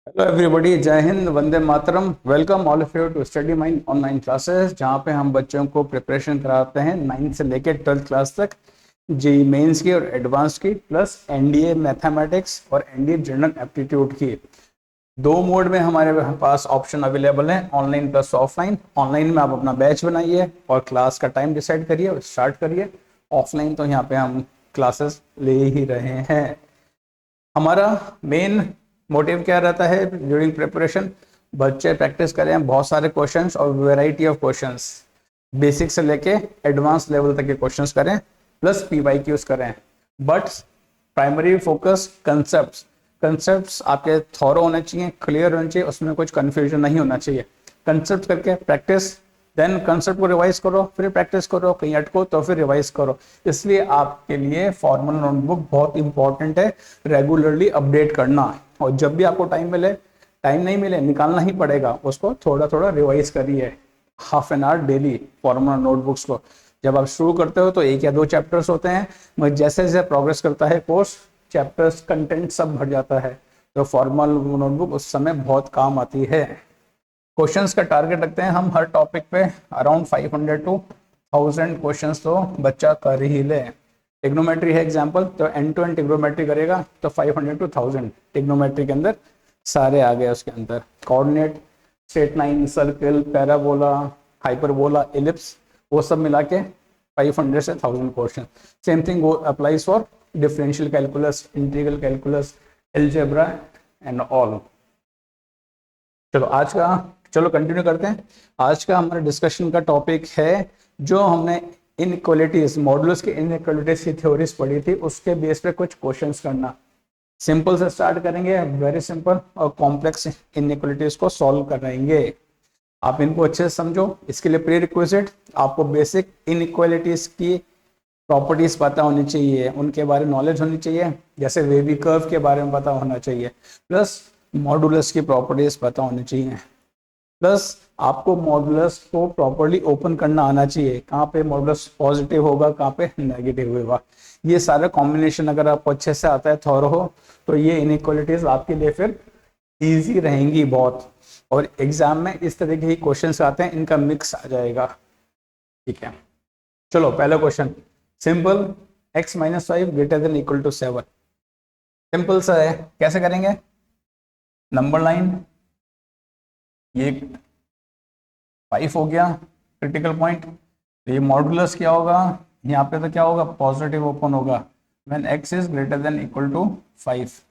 Hello everybody, जय हिंद, वंदे मातरम। Welcome all of you to Study Mind online classes, जहाँ पे हम बच्चों को प्रिपरेशन कराते हैं 9th से लेकर 12th क्लास तक, जेई मेंस की और एडवांस की, प्लस एनडीए मैथमेटिक्स और एनडीए जनरल एप्टीट्यूड की। दो मोड में हमारे पास ऑप्शन अवेलेबल है, ऑनलाइन प्लस ऑफलाइन। ऑनलाइन में आप अपना बैच बनाइए और क्लास का टाइम डिसाइड करिए और स्टार्ट करिए। ऑफलाइन तो यहाँ पे हम क्लासेस ले ही रहे हैं। हमारा मेन मोटिव क्या रहता है ड्यूरिंग प्रिपरेशन? बच्चे प्रैक्टिस करें बहुत सारे क्वेश्चंस और वैरायटी ऑफ क्वेश्चंस, बेसिक से लेके एडवांस लेवल तक के क्वेश्चंस करें, प्लस पीवाईक्यूज करें। But primary focus concepts. Concepts आपके थॉरो होने चाहिए, क्लियर होने चाहिए, उसमें कुछ कंफ्यूजन नहीं होना चाहिए। कंसेप्ट करके प्रैक्टिस, देन कंसेप्ट को रिवाइज करो, फिर प्रैक्टिस करो, कहीं अटको तो फिर रिवाइज करो। इसलिए आपके लिए फॉर्मल नोटबुक बहुत इंपॉर्टेंट है, रेगुलरली अपडेट करना। और जब भी आपको टाइम मिले, टाइम नहीं मिले, निकालना ही पड़ेगा, उसको थोड़ा थोड़ा रिवाइज करिए, half an hour daily formal notebooks को। जब आप शुरू करते हो तो एक या दो चैप्टर्स होते हैं, मगर जैसे जैसे प्रोग्रेस करता है कोर्स, चैप्टर्स कंटेंट सब भर जाता है, तो फॉर्मल नोटबुक उस समय बहुत काम आती है। क्वेश्चंस का टारगेट रखते हैं हम हर टॉपिक पे अराउंड 500 टू 1000 क्वेश्चंस तो बच्चा कर ही ले। टिग्नोमेट्री है एग्जांपल, तो एंड टू एंड टिग्नोमेट्री करेगा तो 500 टू 1000 टिग्नोमेट्री के अंदर सारे आ गए। उसके अंदर coordinate, straight line, circle, parabola, hyperbola, ellipse, वो सब मिला के 500 से 1000 क्वेश्चन। सेम थिंग वो applies for differential calculus, integral calculus, algebra and all. चलो कंटिन्यू करते हैं। आज का हमारा डिस्कशन का टॉपिक है, जो हमने इनइक्वालिटीज, मॉडुलस की इनइक्वालिटीज की थ्योरीज पढ़ी थी, उसके बेस पे कुछ क्वेश्चंस करना। सिंपल से स्टार्ट करेंगे, वेरी सिंपल, और कॉम्प्लेक्स इनइक्वालिटीज को सॉल्व करेंगे। आप इनको अच्छे से समझो। इसके लिए प्री रिक्विजिट आपको बेसिक इनइक्वालिटीज की प्रॉपर्टीज पता होनी चाहिए, उनके बारे में नॉलेज होनी चाहिए, जैसे वेवी कर्व के बारे में पता होना चाहिए, प्लस मॉडुलस की प्रॉपर्टीज पता होनी चाहिए, प्लस आपको मॉडुलस को प्रॉपरली ओपन करना आना चाहिए, कहाँ पे मॉडुलस पॉजिटिव होगा, कहाँ पे नेगेटिव होगा। ये सारा कॉम्बिनेशन अगर आपको अच्छे से आता है, थॉरो हो, तो ये इनइक्वालिटीज आपके लिए फिर इजी रहेंगी बहुत। और एग्जाम में इस तरह के ही क्वेश्चंस आते हैं, इनका मिक्स आ जाएगा। ठीक है, चलो पहला question simple, x minus 5 greater than equal to 7। Simple सा है, कैसे करेंगे? नंबर लाइन, ये 5 हो गया क्रिटिकल पॉइंट, तो ये मॉडुलस क्या होगा? यहाँ पे तो क्या होगा? पॉजिटिव ओपन होगा when x is greater than equal to 5।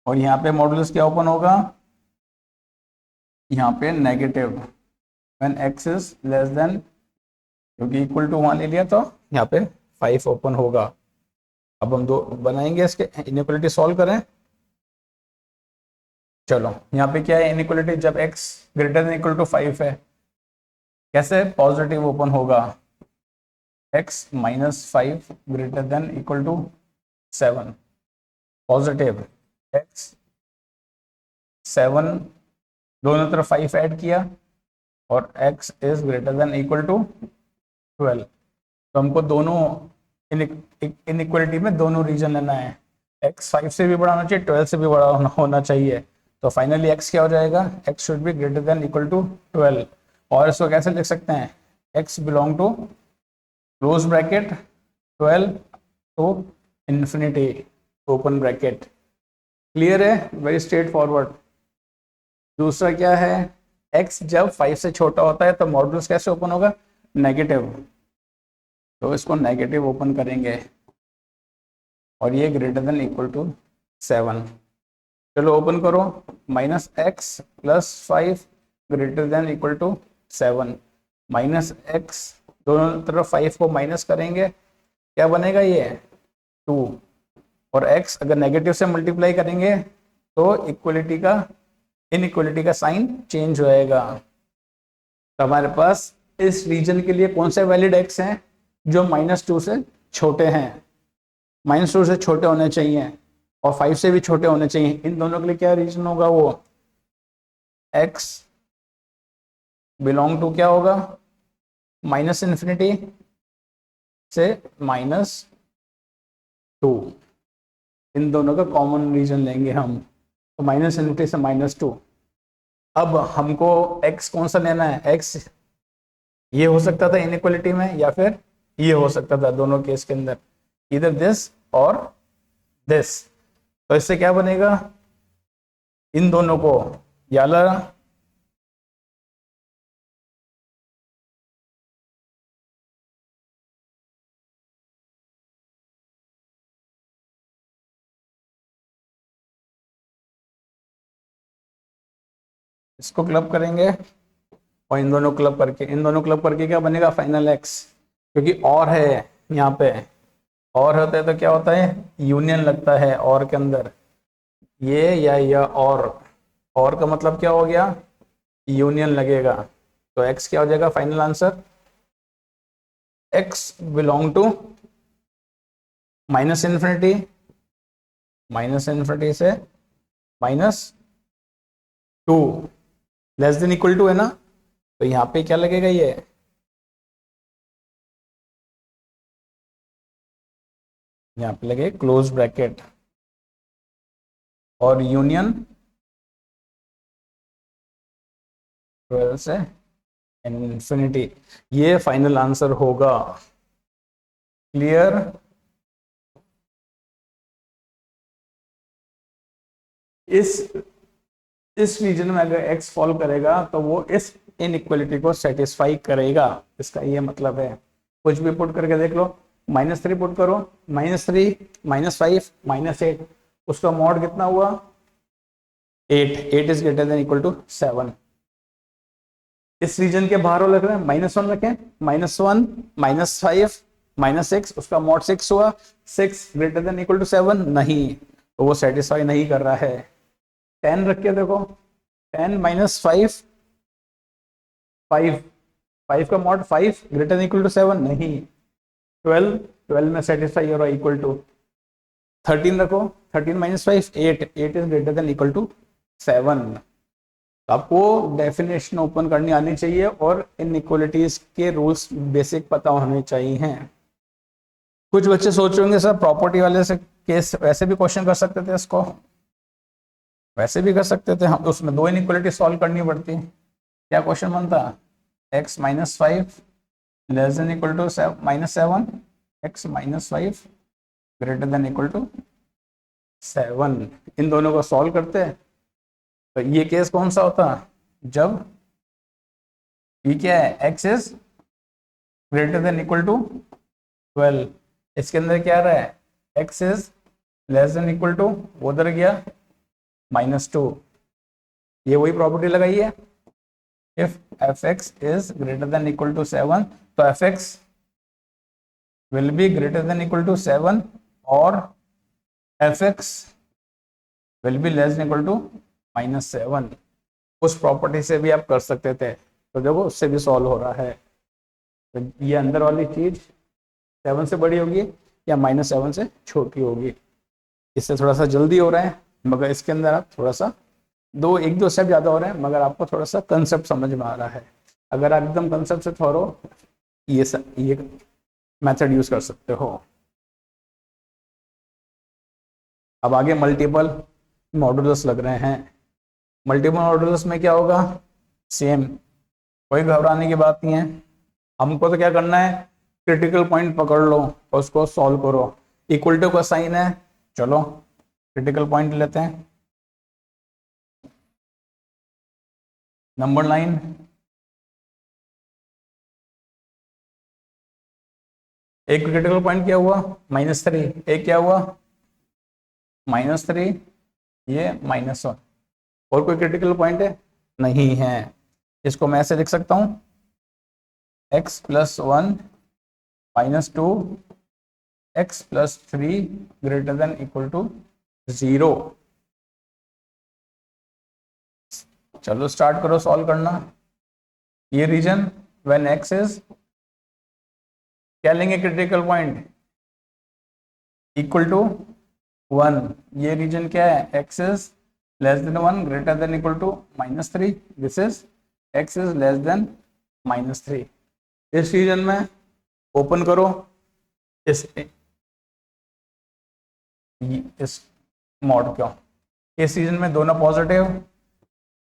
और यहाँ पे मॉडुलस क्या ओपन होगा? यहाँ पे negative when x is less then, क्योंकि इक्वल टू 1 ले लिया तो यहाँ पे 5 ओपन होगा। अब हम दो बनाएंगे, इसके इनइक्वालिटी सॉल्व करें। चलो यहाँ पे क्या है इनइक्वालिटी, जब x greater than equal to 5 है, कैसे पॉजिटिव ओपन होगा? x minus 5 greater than equal to 7, positive x 7, दोनों तरफ 5 ऐड किया, और x is greater than equal to 12। तो हमको दोनों इनइक्वालिटी में दोनों रीजन लेना है, x 5 से भी बड़ा होना चाहिए, 12 से भी बड़ा होना चाहिए। तो फाइनली x क्या हो जाएगा? x should be greater than equal to 12। और इसको कैसे लिख सकते हैं? x belong to close bracket 12 to infinity open bracket. Clear है? Very straight forward. दूसरा क्या है, x जब 5 से छोटा होता है तो मॉडुलस कैसे ओपन होगा? नेगेटिव, तो इसको नेगेटिव ओपन करेंगे, और ये ग्रेटर देन इक्वल टू 7। चलो ओपन करो, minus x plus 5 greater than equal to 7, minus x, दोनों तरफ 5 को माइनस करेंगे, क्या बनेगा? ये 2। और x अगर नेगेटिव से मल्टीप्लाई करेंगे तो इक्वलिटी का, इनइक्वलिटी का साइन चेंज होएगा। तो हमारे पास इस रीजन के लिए कौन से वैलिड x हैं? जो -2 से छोटे हैं, -2 से छोटे होने चाहिए और 5 से भी छोटे होने चाहिए। इन दोनों के लिए क्या रीजन होगा? वो x बिलोंग टू क्या होगा? माइनस इन्फिनिटी से -2। इन दोनों का कॉमन रीजन लेंगे हम, तो तो माइनस इन्फिनिटी से -2। अब हमको x कौन सा लेना है, x ये हो सकता था इनइक्वालिटी में या फिर ये हो सकता था, दोनों केस के अंदर इधर दिस और दिस। तो इससे क्या बनेगा, इन दोनों को याला इसको क्लब करेंगे और इन दोनों क्लब करके, इन दोनों क्लब करके क्या बनेगा, फाइनल एक्स। क्योंकि और है यहाँ पे, और होता है तो क्या होता है, यूनियन लगता है और के अंदर, ये या और का मतलब क्या हो गया, यूनियन लगेगा। तो x क्या हो जाएगा final answer, x belong to -infinity, -infinity से -2, लेस देन इक्वल टू है ना, तो यहाँ पे क्या लगेगा, ये यहाँ पे लगे क्लोज ब्रैकेट और यूनियन 12 से इन्फिनिटी, ये फाइनल आंसर होगा। क्लियर। इस रीजन में अगर x फॉल करेगा तो वो इस इनइक्वालिटी को सेटिस्फाई करेगा, इसका ये मतलब है। कुछ भी पुट करके देख लो, -3 पुट करो, -3 -5 -8, उसका मॉड कितना हुआ, 8 8 is greater than equal to 7। इस रीजन के बाहर रख रहे हैं, -1 रखें, -1 -5 -6, उसका मॉड 6 हुआ, 6 ग्रेटर देन इक्वल टू 7 नहीं, तो वो सेटिस्फाई नहीं कर रहा है। 10 रख के देखो, 10 -5 5 5 का mod 5 greater than equal to 7 नहीं, 12 12 में सेटिस्फाई हो रहा है इक्वल टू, 13 रखो, 13 -5 8 8 is greater than equal to 7। आपको डेफिनेशन ओपन करनी आनी चाहिए और इनइक्वालिटीज के रूल्स बेसिक पता होने चाहिए। कुछ बच्चे सोच रहे होंगे सर प्रॉपर्टी वाले से केस वैसे भी क्वेश्चन कर सकते थे, इसको वैसे भी कर सकते थे हम, उसमें दो इनइक्वालिटी सॉल्व करनी पड़ती। क्या क्वेश्चन बनता, x -5 less than equal to -7, x -5 greater than equal to 7, इन दोनों को सॉल्व करते। तो ये केस कौन सा होता, जब ये क्या है, x is greater than equal to 12, इसके अंदर क्या आ रहा है, x is less than equal to, उधर गया -2, ये वही प्रॉपर्टी लगाई है। If f(x) is greater than equal to 7, तो f(x) will be greater than equal to 7 और f(x) will be less than equal to -7। उस प्रॉपर्टी से भी आप कर सकते थे, तो देखो उससे भी सॉल्व हो रहा है। तो ये अंदर वाली चीज 7 से बड़ी होगी या -7 से छोटी होगी, इससे थोड़ा सा जल्दी हो रहा है, मगर इसके अंदर आप थोड़ा सा एक दो स्टेप ज़्यादा हो रहे हैं, मगर आपको थोड़ा सा कंसेप्ट समझ में आ रहा है। अगर आप एकदम कंसेप्ट से थोड़ो ये मेथड यूज कर सकते हो। अब आगे मल्टीपल मॉडुलस लग रहे हैं। मल्टीपल मॉडुलस में क्या होगा, सेम, कोई घबराने की बात नहीं है। हमको तो क्या करना है, क्रिटिकल पॉइंट पकड़ लो और उसको सॉल्व करो। इक्वल टू का साइन है, चलो क्रिटिकल पॉइंट लेते हैं। नंबर लाइन, एक क्रिटिकल पॉइंट क्या हुआ, -3, एक क्या हुआ -3, ये -1, और कोई क्रिटिकल पॉइंट है नहीं है। इसको मैं ऐसे लिख सकता हूं, x + 1 -2 x + 3 greater than equal to 0। चलो स्टार्ट करो सॉल्व करना। ये रीजन व्हेन x इज, क्या लेंगे क्रिटिकल पॉइंट, इक्वल टू 1, ये रीजन क्या है, x is less than 1 greater than equal to -3, this is x is less than -3। इस रीजन में ओपन करो, इस मॉड को, इस रीजन में दोनों positive,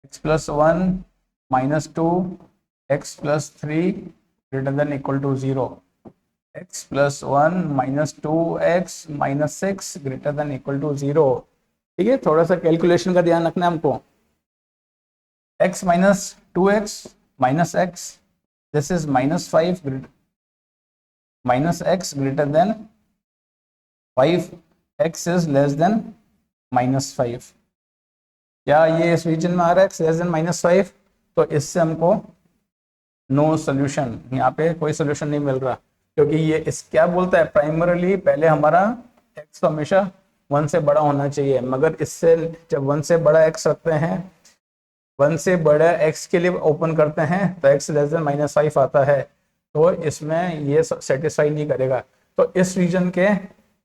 x+1 -2 x+3 greater than equal to 0, x+1 -2x -6 greater than equal to 0। ठीक है, थोड़ा सा कैलकुलेशन का ध्यान रखना है हमको। x -2x -x, this is -5 -x greater then 5, x is less then -5। क्या ये इस रीजन में आ रहा है x लेस देन -5? तो इससे हमको नो सोल्यूशन, यहाँ पे कोई सोल्यूशन नहीं मिल रहा, क्योंकि ये इस क्या बोलता है प्राइमरली पहले हमारा x तो हमेशा 1 से बड़ा होना चाहिए, मगर इससे जब 1 से बड़ा x रखते हैं, 1 से बड़ा x के लिए ओपन करते हैं तो x लेस देन -5 आता है, तो इसमें ये सेटिस्फाई नहीं करेगा। तो इस रीजन के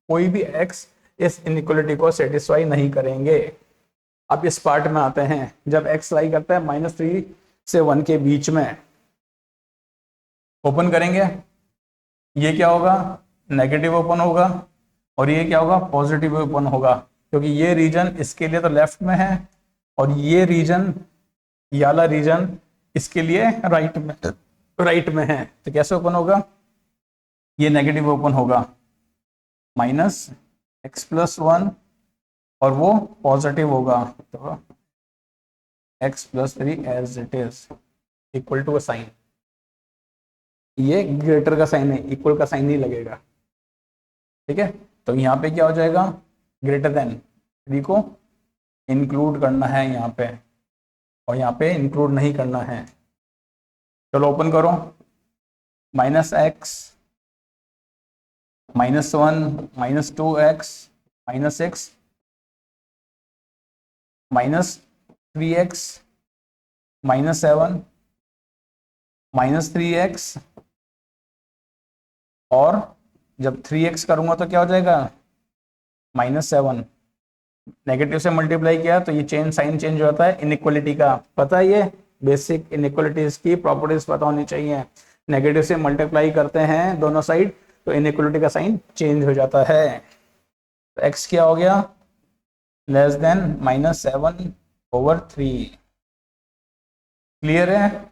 कोई भी x इस इनइक्वालिटी को सेटिस्फाई नहीं करेंगे। अब इस पार्ट में आते हैं, जब x लाई करता है -3 से 1 के बीच में, ओपन करेंगे, ये क्या होगा, नेगेटिव ओपन होगा, और ये क्या होगा, पॉजिटिव ओपन होगा, क्योंकि ये रीजन इसके लिए तो लेफ्ट में है और ये रीजन, ये वाला रीजन इसके लिए राइट में है। तो कैसे ओपन होगा, ये नेगेटिव ओपन होगा, -x+1 और वो पॉजिटिव होगा, तो x+3 as it is equal to sign, ये ग्रेटर का साइन है, इक्वल का साइन नहीं लगेगा। ठीक है, तो यहाँ पे क्या हो जाएगा, ग्रेटर देन 3 को इंक्लूड करना है यहाँ पे, और यहाँ पे इंक्लूड नहीं करना है। चलो ओपन करो, -x -1 -2x -6 -3x -7 -3x, और जब 3x करूंगा तो क्या हो जाएगा, -7, नेगेटिव से मल्टीप्लाई किया तो ये चेंज साइन चेंज होता है इनइक्वालिटी का, पता है, ये बेसिक इनइक्वालिटीज की प्रॉपर्टीज पता होनी चाहिए। नेगेटिव से मल्टीप्लाई करते हैं दोनों साइड तो इनइक्वालिटी का साइन चेंज हो जाता है। तो x क्या हो गया, लेस देन -7/3। क्लियर है,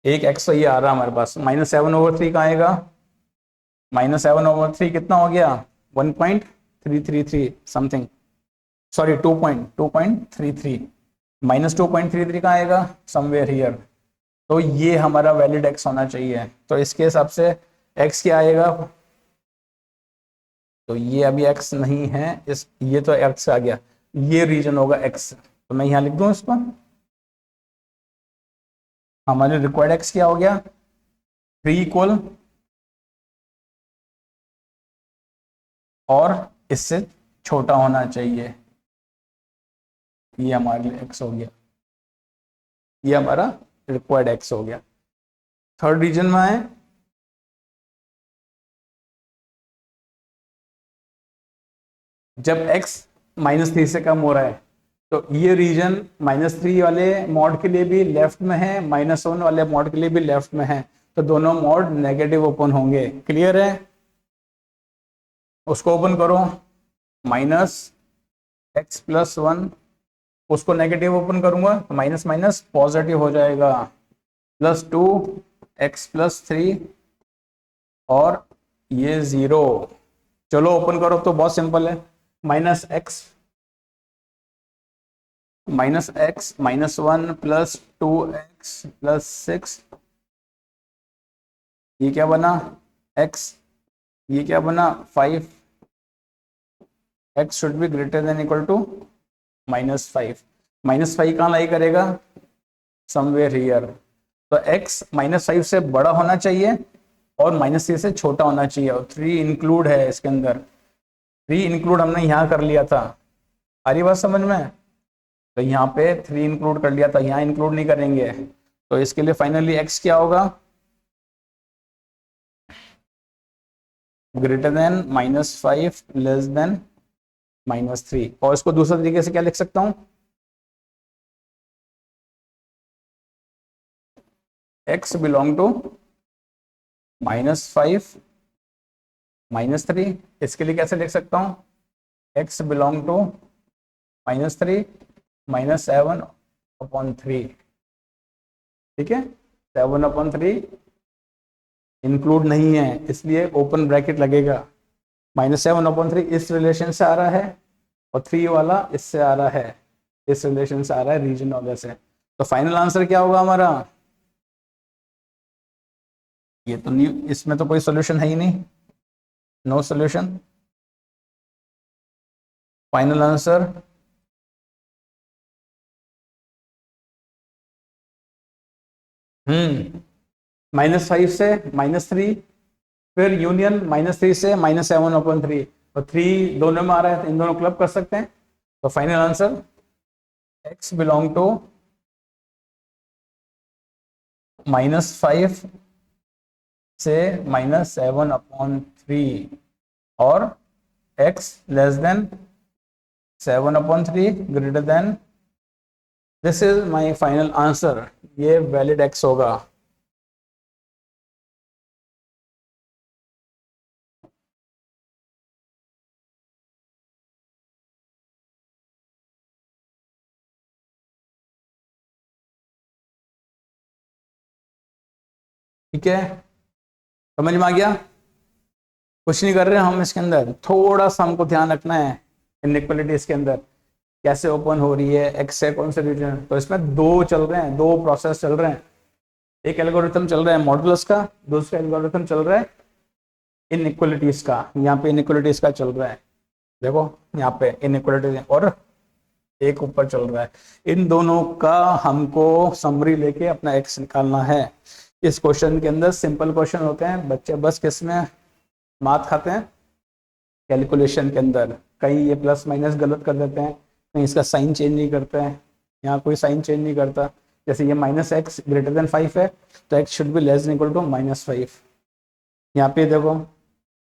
एक x तो ये आ रहा है हमारे पास, -7/3 कहाँ आएगा, -7/3 कितना हो गया, 1.333 समथिंग, सॉरी 2.33, -2.33 कहाँ आएगा, समवेयर हियर। तो ये हमारा वैलिड x होना चाहिए, तो इसके हिसाब से x क्या आएगा, तो ये अभी x नहीं है, इस ये तो x आ गया, ये रीजन होगा x, तो मैं यहाँ लिख दूं इसको, हमारे रिक्वायर्ड x क्या हो गया, 3 इक्वल और इससे छोटा होना चाहिए, ये हमारे लिए x हो गया, ये हमारा रिक्वायर्ड x हो गया। थर्ड रीजन में है, जब x -3 से कम हो रहा है तो ये रीजन -3 वाले मॉड के लिए भी लेफ्ट में है, -1 वाले मॉड के लिए भी लेफ्ट में है, तो दोनों मॉड नेगेटिव ओपन होंगे। क्लियर है, उसको ओपन करो, -x+1, उसको नेगेटिव ओपन करूंगा तो माइनस माइनस पॉजिटिव हो जाएगा, +2 x+3 और ये 0। चलो ओपन करो, तो बहुत सिंपल है, -x -1 +2x+6, ये क्या बना x, ये क्या बना 5, x should be greater than equal to -5, -5 कहाँ लाई करेगा, समवेयर हियर, तो x -5 से बड़ा होना चाहिए और -3 से छोटा होना चाहिए, और 3 इंक्लूड है इसके अंदर, 3 इंक्लूड हमने यहाँ कर लिया था, आ रही बात समझ में, तो यहाँ पे 3 इंक्लूड कर लिया था, यहाँ इंक्लूड नहीं करेंगे, तो इसके लिए फाइनली x क्या होगा, ग्रेटर देन -5 लेस देन -3, और इसको दूसरे तरीके से क्या लिख सकता हूँ, x बिलोंग टू -5 -3, इसके लिए कैसे लिख सकता हूँ, x बिलोंग टू -3 -7/3, ठीक है। 7/3 इंक्लूड नहीं है, इसलिए ओपन ब्रैकेट लगेगा। -7/3 इस रिलेशन से आ रहा है और 3 वाला इससे आ रहा है, इस रिलेशन से आ रहा है, रीजन वगैरह से। तो फाइनल आंसर क्या होगा हमारा, ये तो नहीं, इसमें तो कोई सोल्यूशन है ही नहीं, नो सोल्यूशन। फाइनल आंसर -5 से -3, फिर यूनियन -3 से -7/3, और 3 दोनों में आ रहा है तो इन दोनों क्लब कर सकते हैं। तो final answer x belong to -5 से -7/3 और x less than 7/3 greater than, this is my final answer, ये वैलिड x होगा। ठीक है, समझ में आ गया। कुछ नहीं कर रहे हम इसके अंदर, थोड़ा सा हमको ध्यान रखना है इनइक्वालिटी इसके अंदर कैसे ओपन हो रही है, एक्स है कौन से रीजन। तो इसमें दो चल रहे हैं, दो प्रोसेस चल रहे हैं। एक एल्गोरिथम चल रहा है मॉडुलस का, दूसरा एल्गोरिथम चल रहा है इनइक्वालिटीज का। यहाँ पे इनइक्वालिटीज का चल रहा है, देखो यहाँ पे इनइक्वालिटी, और एक ऊपर चल रहा है। इन दोनों का हमको समरी लेके अपना एक्स निकालना है। इस क्वेश्चन के अंदर सिंपल क्वेश्चन होते हैं, बच्चे बस किसमें मात खाते हैं, कैलकुलेशन के अंदर। कहीं ये प्लस माइनस गलत कर देते हैं, कहीं इसका साइन चेंज नहीं करते हैं, यहाँ कोई साइन चेंज नहीं करता। जैसे ये -x ग्रेटर देन 5 है तो x should be less than equal to -5। यहाँ पे देखो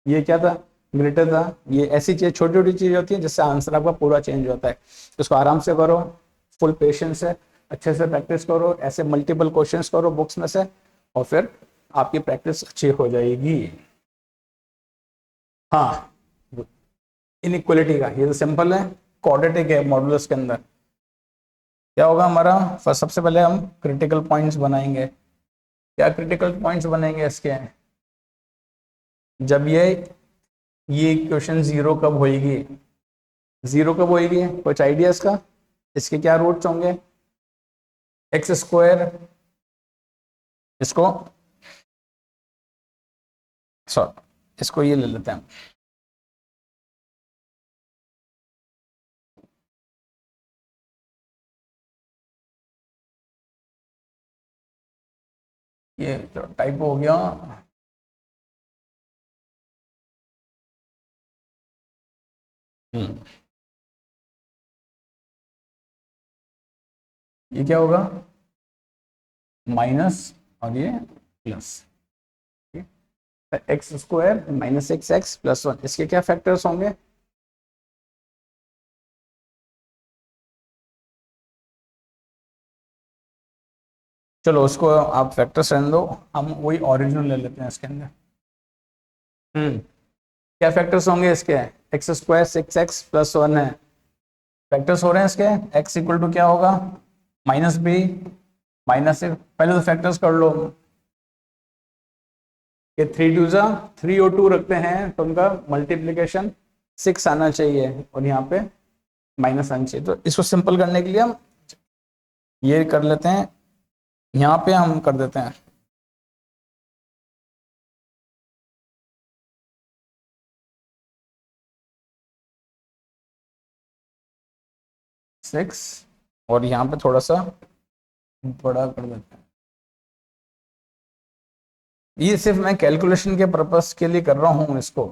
ये क्या था, ग्रेटर था। ये ऐसी चीज छोटी छोटी चीज होती है जिससे आंसर आपका पूरा चेंज होता है। इसको आराम से करो, फुल पेशेंस से अच्छे से प्रैक्टिस करो, ऐसे मल्टीपल क्वेश्चंस करो बुक्स में से, और फिर आपकी प्रैक्टिस अच्छी हो जाएगी। हाँ, इनइक्वालिटी का ये तो सिंपल है, क्वाड्रेटिक है मॉडुलस के अंदर। क्या होगा हमारा, फर्स्ट सबसे पहले हम क्रिटिकल पॉइंट्स बनाएंगे। क्या क्रिटिकल पॉइंट्स बनेंगे इसके, जब ये इक्वेशन जीरो कब होएगी, जीरो कब होएगी, कुछ आइडिया इसका। इसके क्या रूट्स होंगे, एक्स स्क्वायर, इसको सॉरी इसको ये ले लेते हैं, ये टाइप हो गया। ये क्या होगा, माइनस और ये प्लस, एक्स स्क्वायर -6x+1, इसके क्या फैक्टर्स होंगे, चलो उसको आप फैक्टर्स रहने दो, हम वही ओरिजिनल ले लेते हैं इसके अंदर। क्या फैक्टर्स होंगे इसके, x² 6x+1 है, फैक्टर्स हो रहे हैं इसके। x इक्वल टू क्या होगा, -b -6, पहले तो फैक्टर्स कर लो। ये 3 2 जा 3 और 2 रखते हैं तो उनका मल्टीप्लीकेशन 6 आना चाहिए, और यहाँ पे माइनस आना चाहिए। तो इसको सिंपल करने के लिए हम ये कर लेते हैं, यहाँ पे हम कर देते हैं 6, और यहाँ पे थोड़ा सा बड़ा कर देते हैं। ये सिर्फ मैं कैलकुलेशन के पर्पस के लिए कर रहा हूँ इसको,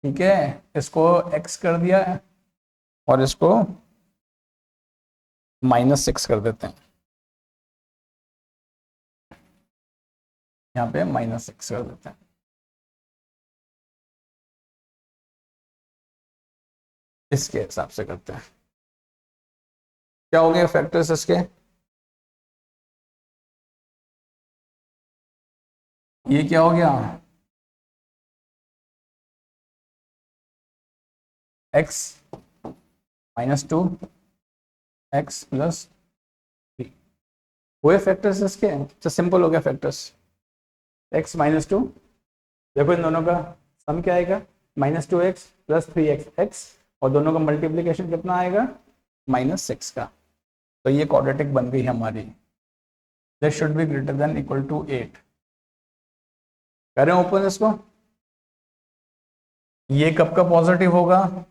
ठीक है। इसको x कर दिया है और इसको -6 कर देते हैं, यहाँ पे -6 कर देते हैं। इसके हिसाब से करते हैं, क्या हो गया फैक्टर्स इसके, ये क्या हो गया एक्स -2 एक्स प्लस 3 हुए फैक्टर्स इसके, तो सिंपल हो गया फैक्टर्स। एक्स -2, देखो इन दोनों का सम क्या आएगा, -2x प्लस 3x एक्स, और दोनों का मल्टीप्लीकेशन कितना आएगा, -6 का। तो ये क्वाड्रेटिक बन गई हमारी। This should be greater than equal to 8। करें ओपन इसको, ये कब का पॉजिटिव होगा,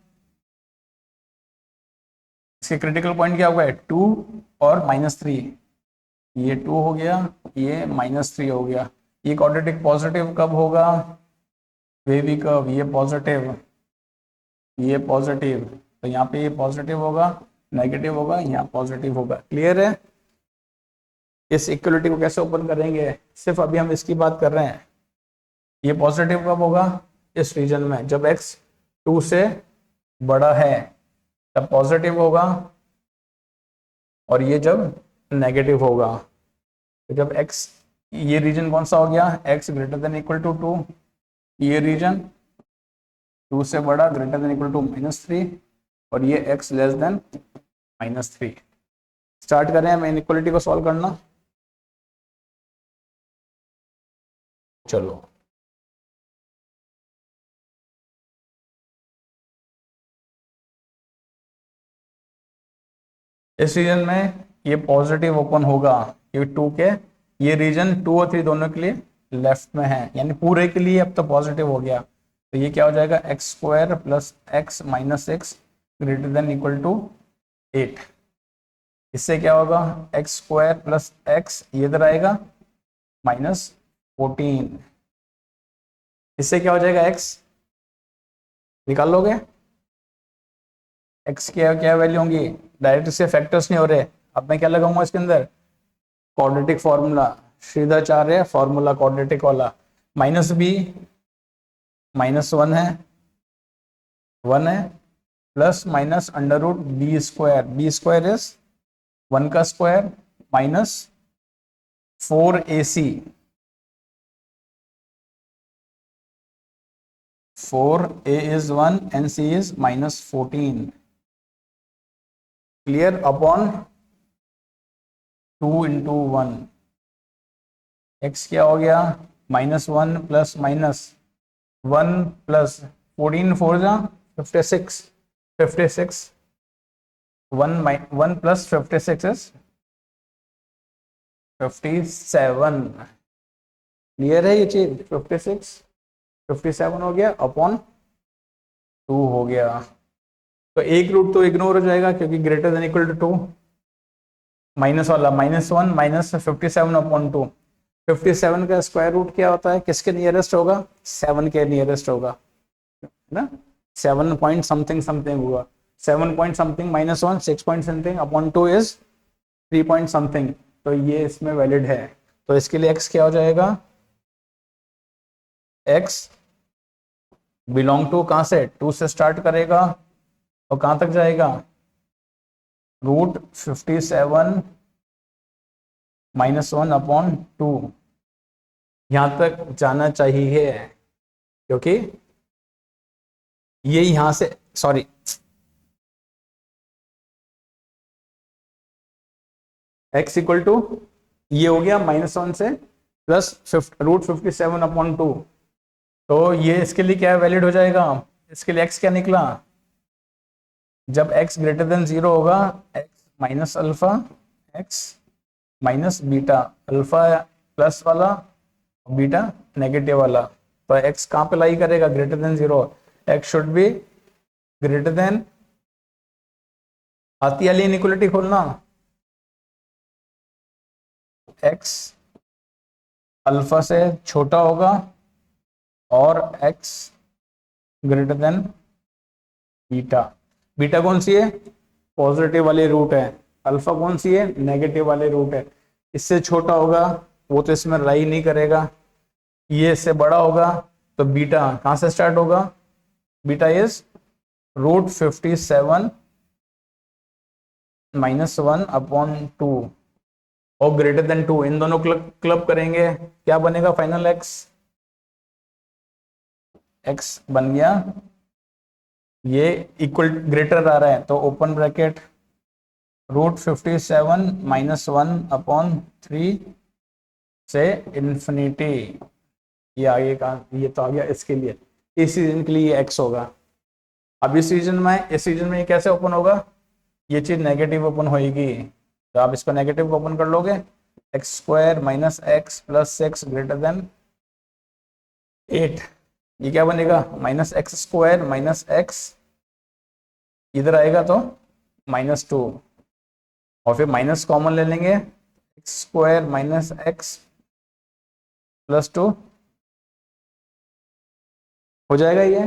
इसके क्रिटिकल पॉइंट क्या होगा, 2 और -3, ये 2 हो गया, ये -3 हो गया। ये क्वाड्रेटिक पॉजिटिव कब होगा, वेवी कर्व, ये पॉजिटिव, ये पॉजिटिव, तो यहाँ पे ये पॉजिटिव होगा, नेगेटिव होगा, यहाँ पॉजिटिव होगा। क्लियर है। इस इक्वलिटी को कैसे ओपन करेंगे, सिर्फ अभी हम इसकी बात कर रहे हैं। ये पॉजिटिव कब होगा, इस रीजन में, जब x 2 से बड़ा है तब पॉजिटिव होगा, और ये जब नेगेटिव होगा। तो जब x, ये रीजन कौन सा हो गया, x greater than equal to 2, ये रीजन 2 से बड़ा ग्रेटर देन इक्वल टू -3, और ये x लेस देन -3। स्टार्ट करें हम इनइक्वालिटी को सॉल्व करना। चलो, इस रीजन में ये पॉजिटिव ओपन होगा, ये 2 के, ये रीजन 2 और 3 दोनों के लिए लेफ्ट में है, यानी पूरे के लिए अब तो पॉजिटिव हो गया। तो ये क्या हो जाएगा, x² plus x minus 6 greater than equal to 8। इससे क्या होगा, x² प्लस x, ये इधर आएगा -14। इससे क्या हो जाएगा, x निकाल लोगे, x की क्या वैल्यू होंगी, डायरेक्ट इसके फैक्टर्स नहीं हो रहे। अब मैं क्या लगाऊंगा इसके अंदर, क्वाड्रेटिक फॉर्मूला, श्रीधाचार्य फॉर्मूला क्वाड्रेटिक वाला, -b -1 है, 1 है, plus minus √b², b² is 1 का square minus 4ac, 4a is 1 and c is -14, clear, upon 2 × 1। x क्या हो गया, -1 प्लस -1 प्लस 14 4 जा 56, 56 1 प्लस 56 इज 57। क्लियर है ये चीज, 57 हो गया, अपॉन 2 हो गया। तो एक रूट तो इग्नोर हो जाएगा क्योंकि greater than equal to 2, minus वाला -1 माइनस 57 अपॉन 2। 57 का स्क्वायर रूट क्या होता है, किसके नियरेस्ट होगा, 7 के नियरेस्ट होगा, है ना, 7 पॉइंट समथिंग समथिंग हुआ, 7 point something -1 6 point something upon 2 is 3 point something. तो ये इसमें वैलिड है। तो इसके लिए x क्या हो जाएगा, x बिलोंग टू कहां से, 2 से स्टार्ट करेगा और कहां तक जाएगा, √57 -1 अपॉन 2, यहां तक जाना चाहिए, क्योंकि ये यहां से, सॉरी, x इक्वल टू ये हो गया -1 से प्लस √57 अपॉन 2। तो ये इसके लिए क्या वैलिड हो जाएगा, इसके लिए x क्या निकला, जब x ग्रेटर देन 0 होगा, x minus alpha, x minus beta, alpha plus वाला, बीटा नेगेटिव वाला। तो x कहां पे लाई करेगा, greater than 0, x should be greater then, आती वाली इनइक्वालिटी खोलना, x अल्फा से छोटा होगा और x greater then beta. Beta कौन सी है, पॉजिटिव वाली रूट है, अल्फा कौन सी है, नेगेटिव वाले रूट है। इससे छोटा होगा वो तो इसमें लाई नहीं करेगा, ये इससे बड़ा होगा तो बीटा कहां से स्टार्ट होगा, बीटा इज √57 -1 अपॉन 2 और ग्रेटर देन 2, इन दोनों क्लब करेंगे, क्या बनेगा फाइनल, x बन गया ये इक्वल ग्रेटर आ रहा है तो ओपन ब्रैकेट √57 -1/3 से इन्फिनिटी, ये आगे का, ये तो आ गया इसके लिए, इस रीजन के लिए ये x होगा। अब इस रीजन में ये कैसे ओपन होगा, ये चीज नेगेटिव ओपन होगी, तो आप इसको नेगेटिव ओपन कर लोगे, x² - x + 6 > 8, ये क्या बनेगा -x² - x, इधर आएगा तो -2, और फिर माइनस कॉमन ले लेंगे, x² - x + 2 हो जाएगा ये।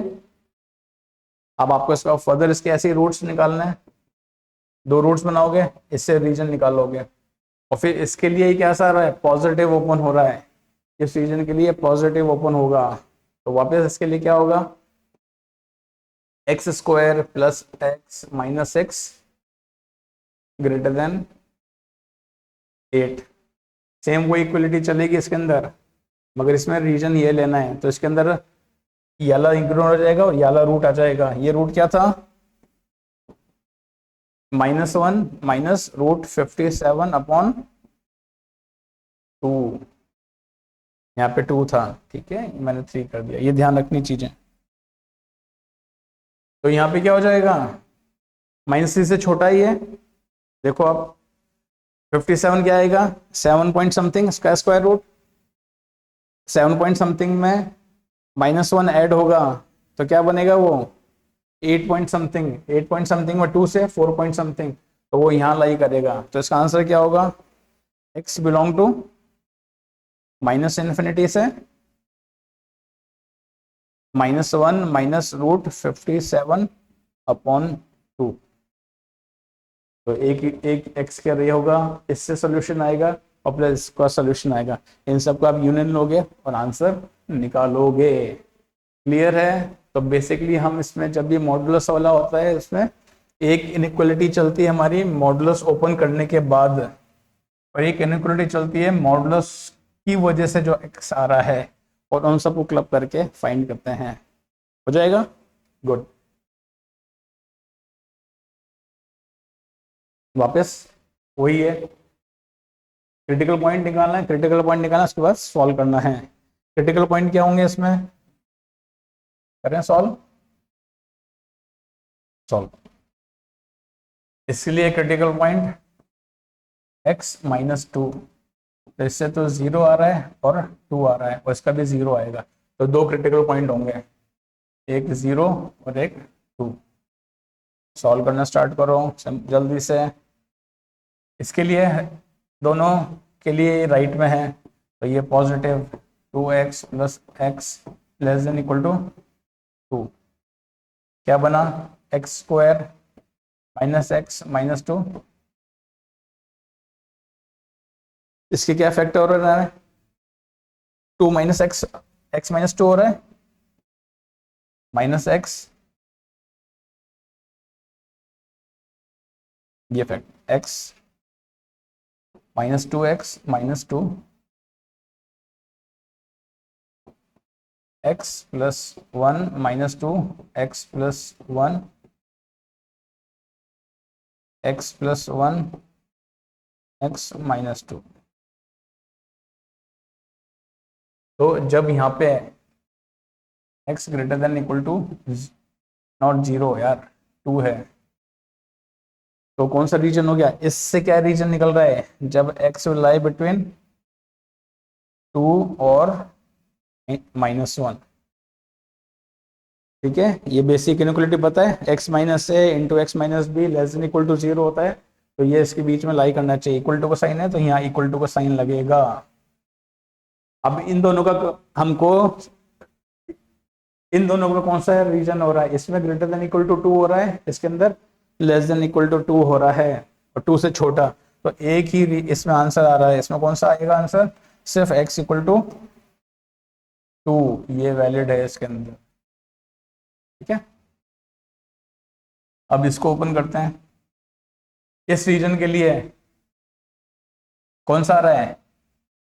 अब आपको इसका फर्दर इसके ऐसे रूट्स निकालना है, 2 रूट्स बनाओगे, इससे रीजन निकालोगे, और फिर इसके लिए क्या सा रहा है, पॉजिटिव ओपन हो रहा है, इस रीजन के लिए पॉजिटिव ओपन होगा, तो वापस इसके लिए क्या होगा, x² + x - x > 8, सेम वो इक्वलिटी चलेगी इसके अंदर, मगर इसमें रीजन ये लेना है, तो इसके अंदर ये वाला इग्नोर हो जाएगा और ये वाला रूट आ जाएगा। ये रूट क्या था, -1 -√57/2, यहाँ पे 2 था, ठीक है, मैंने 3 कर दिया, ये ध्यान रखनी चीजें। तो यहाँ पे क्या हो जाएगा, -3 से छोटा ही है, देखो आप 57 क्या आएगा, 7 पॉइंट समथिंग, इसका स्क्वायर रूट 7 पॉइंट समथिंग में -1 ऐड होगा तो क्या बनेगा वो 8 पॉइंट समथिंग, 8 पॉइंट समथिंग में 2 से 4 पॉइंट समथिंग, तो वो यहाँ लाई करेगा, तो इसका आंसर क्या होगा, x बिलोंग टू -∞ से -1 -√57/2, तो एक x क्या रही होगा, इससे सोल्यूशन आएगा और प्लस इसका सोल्यूशन आएगा, इन सबको आप यूनियन लोगे और आंसर निकालोगे। क्लियर है। तो बेसिकली हम इसमें जब भी मॉडुलस वाला होता है, इसमें एक इनइक्वालिटी चलती है हमारी मॉडुलस ओपन करने के बाद, और एक इनइक्वालिटी चलती है मॉडुलस की वजह से जो x आ रहा है, और उन सबको क्लब करके फाइंड करते हैं। हो जाएगा, गुड। वापस वही है, क्रिटिकल पॉइंट निकालना है, क्रिटिकल पॉइंट निकालना, उसके बाद सॉल्व करना है। क्रिटिकल पॉइंट क्या होंगे इसमें, करें सॉल्व, सॉल्व। इसलिए क्रिटिकल पॉइंट x -2, तो इससे तो 0 आ रहा है और 2 आ रहा है, और इसका भी 0 आएगा, तो 2 क्रिटिकल पॉइंट होंगे, एक 0 और एक 2। सॉल्व करना स्टार्ट करो जल्दी से। इसके लिए दोनों के लिए राइट में है, तो ये पॉजिटिव 2x + x <= 2, क्या बना, x² - x - 2, इसके क्या इफेक्ट हो रहा है, 2 - x, x - 2 हो रहा है, -x, ये effect x -2x - 2, x + 1 - 2, x + 1, x + 1, x - 2। तो जब यहाँ पे x > नॉट 0 यार, 2 है, तो कौन सा रीजन हो गया, इससे क्या रीजन निकल रहा है, जब x विल लाई बिटवीन 2 और -1, ठीक है, ये बेसिक इनइक्वालिटी पता है, x - a × x - b <= 0 होता है, तो ये इसके बीच में लाई करना चाहिए, इक्वल टू का साइन है तो यहाँ इक्वल टू का साइन लगेगा। अब इन दोनों का हमको, इन दोनों का कौन सा रीजन हो रहा है, इसमें >= 2 हो रहा है, इसके अंदर <= 2 हो रहा है, और 2 से छोटा, तो एक ही इसमें आंसर आ रहा है, इसमें कौन सा आएगा आंसर, सिर्फ x = 2, ये वैलिड है इसके अंदर, ठीक है। अब इसको ओपन करते हैं, इस रीजन के लिए कौन सा आ रहा है,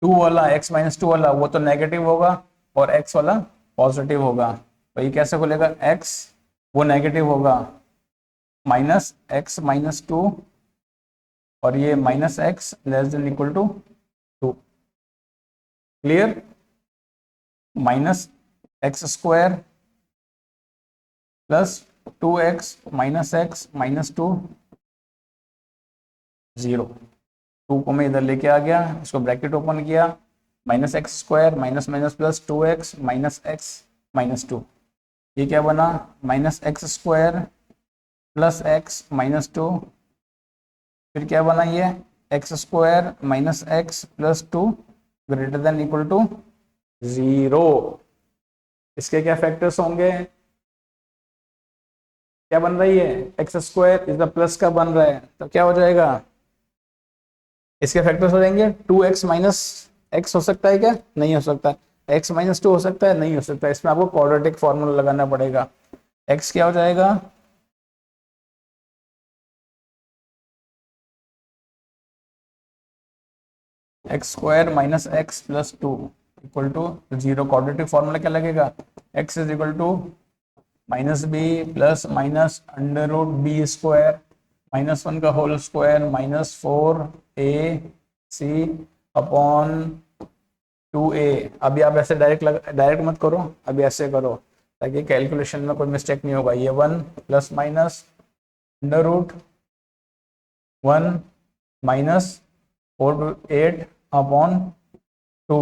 2 वाला, x - 2 वाला, वो तो नेगेटिव होगा और x वाला पॉजिटिव होगा, तो ये कैसे खुलेगा, x वो नेगेटिव होगा माइनस एक्स माइनस टू, और ये minus x less than equal to two. Clear? Minus x square plus two x minus two, zero. Two को मैं इधर लेके आ गया, इसको ब्रैकेट ओपन किया, minus x square minus minus plus two x minus two. ये क्या बना? Minus x square plus x minus two, फिर क्या बना ये? X square minus x plus two greater than equal to zero. इसके क्या फैक्टर्स होंगे? क्या बन रही है? X square is the plus का बन रहा है, तो क्या हो जाएगा? इसके फैक्टर्स हो जाएंगे टू एक्स माइनस एक्स। हो सकता है क्या? नहीं हो सकता। एक्स माइनस टू हो सकता है? नहीं हो सकता। इसमें आपको क्वाड्रेटिक फॉर्मूला लगाना पड़ेगा। एक्स क्या हो जाएगा? X square minus x plus two equal to zero. Quadratic formula क्या लगेगा? X is equal to minus b plus minus under root b square minus one का whole square minus four a c upon two a. अभी आप ऐसे direct मत करो, अभी ऐसे करो ताकि कैलकुलेशन में कोई मिस्टेक नहीं होगा। ये one plus minus under root one minus four eight upon two.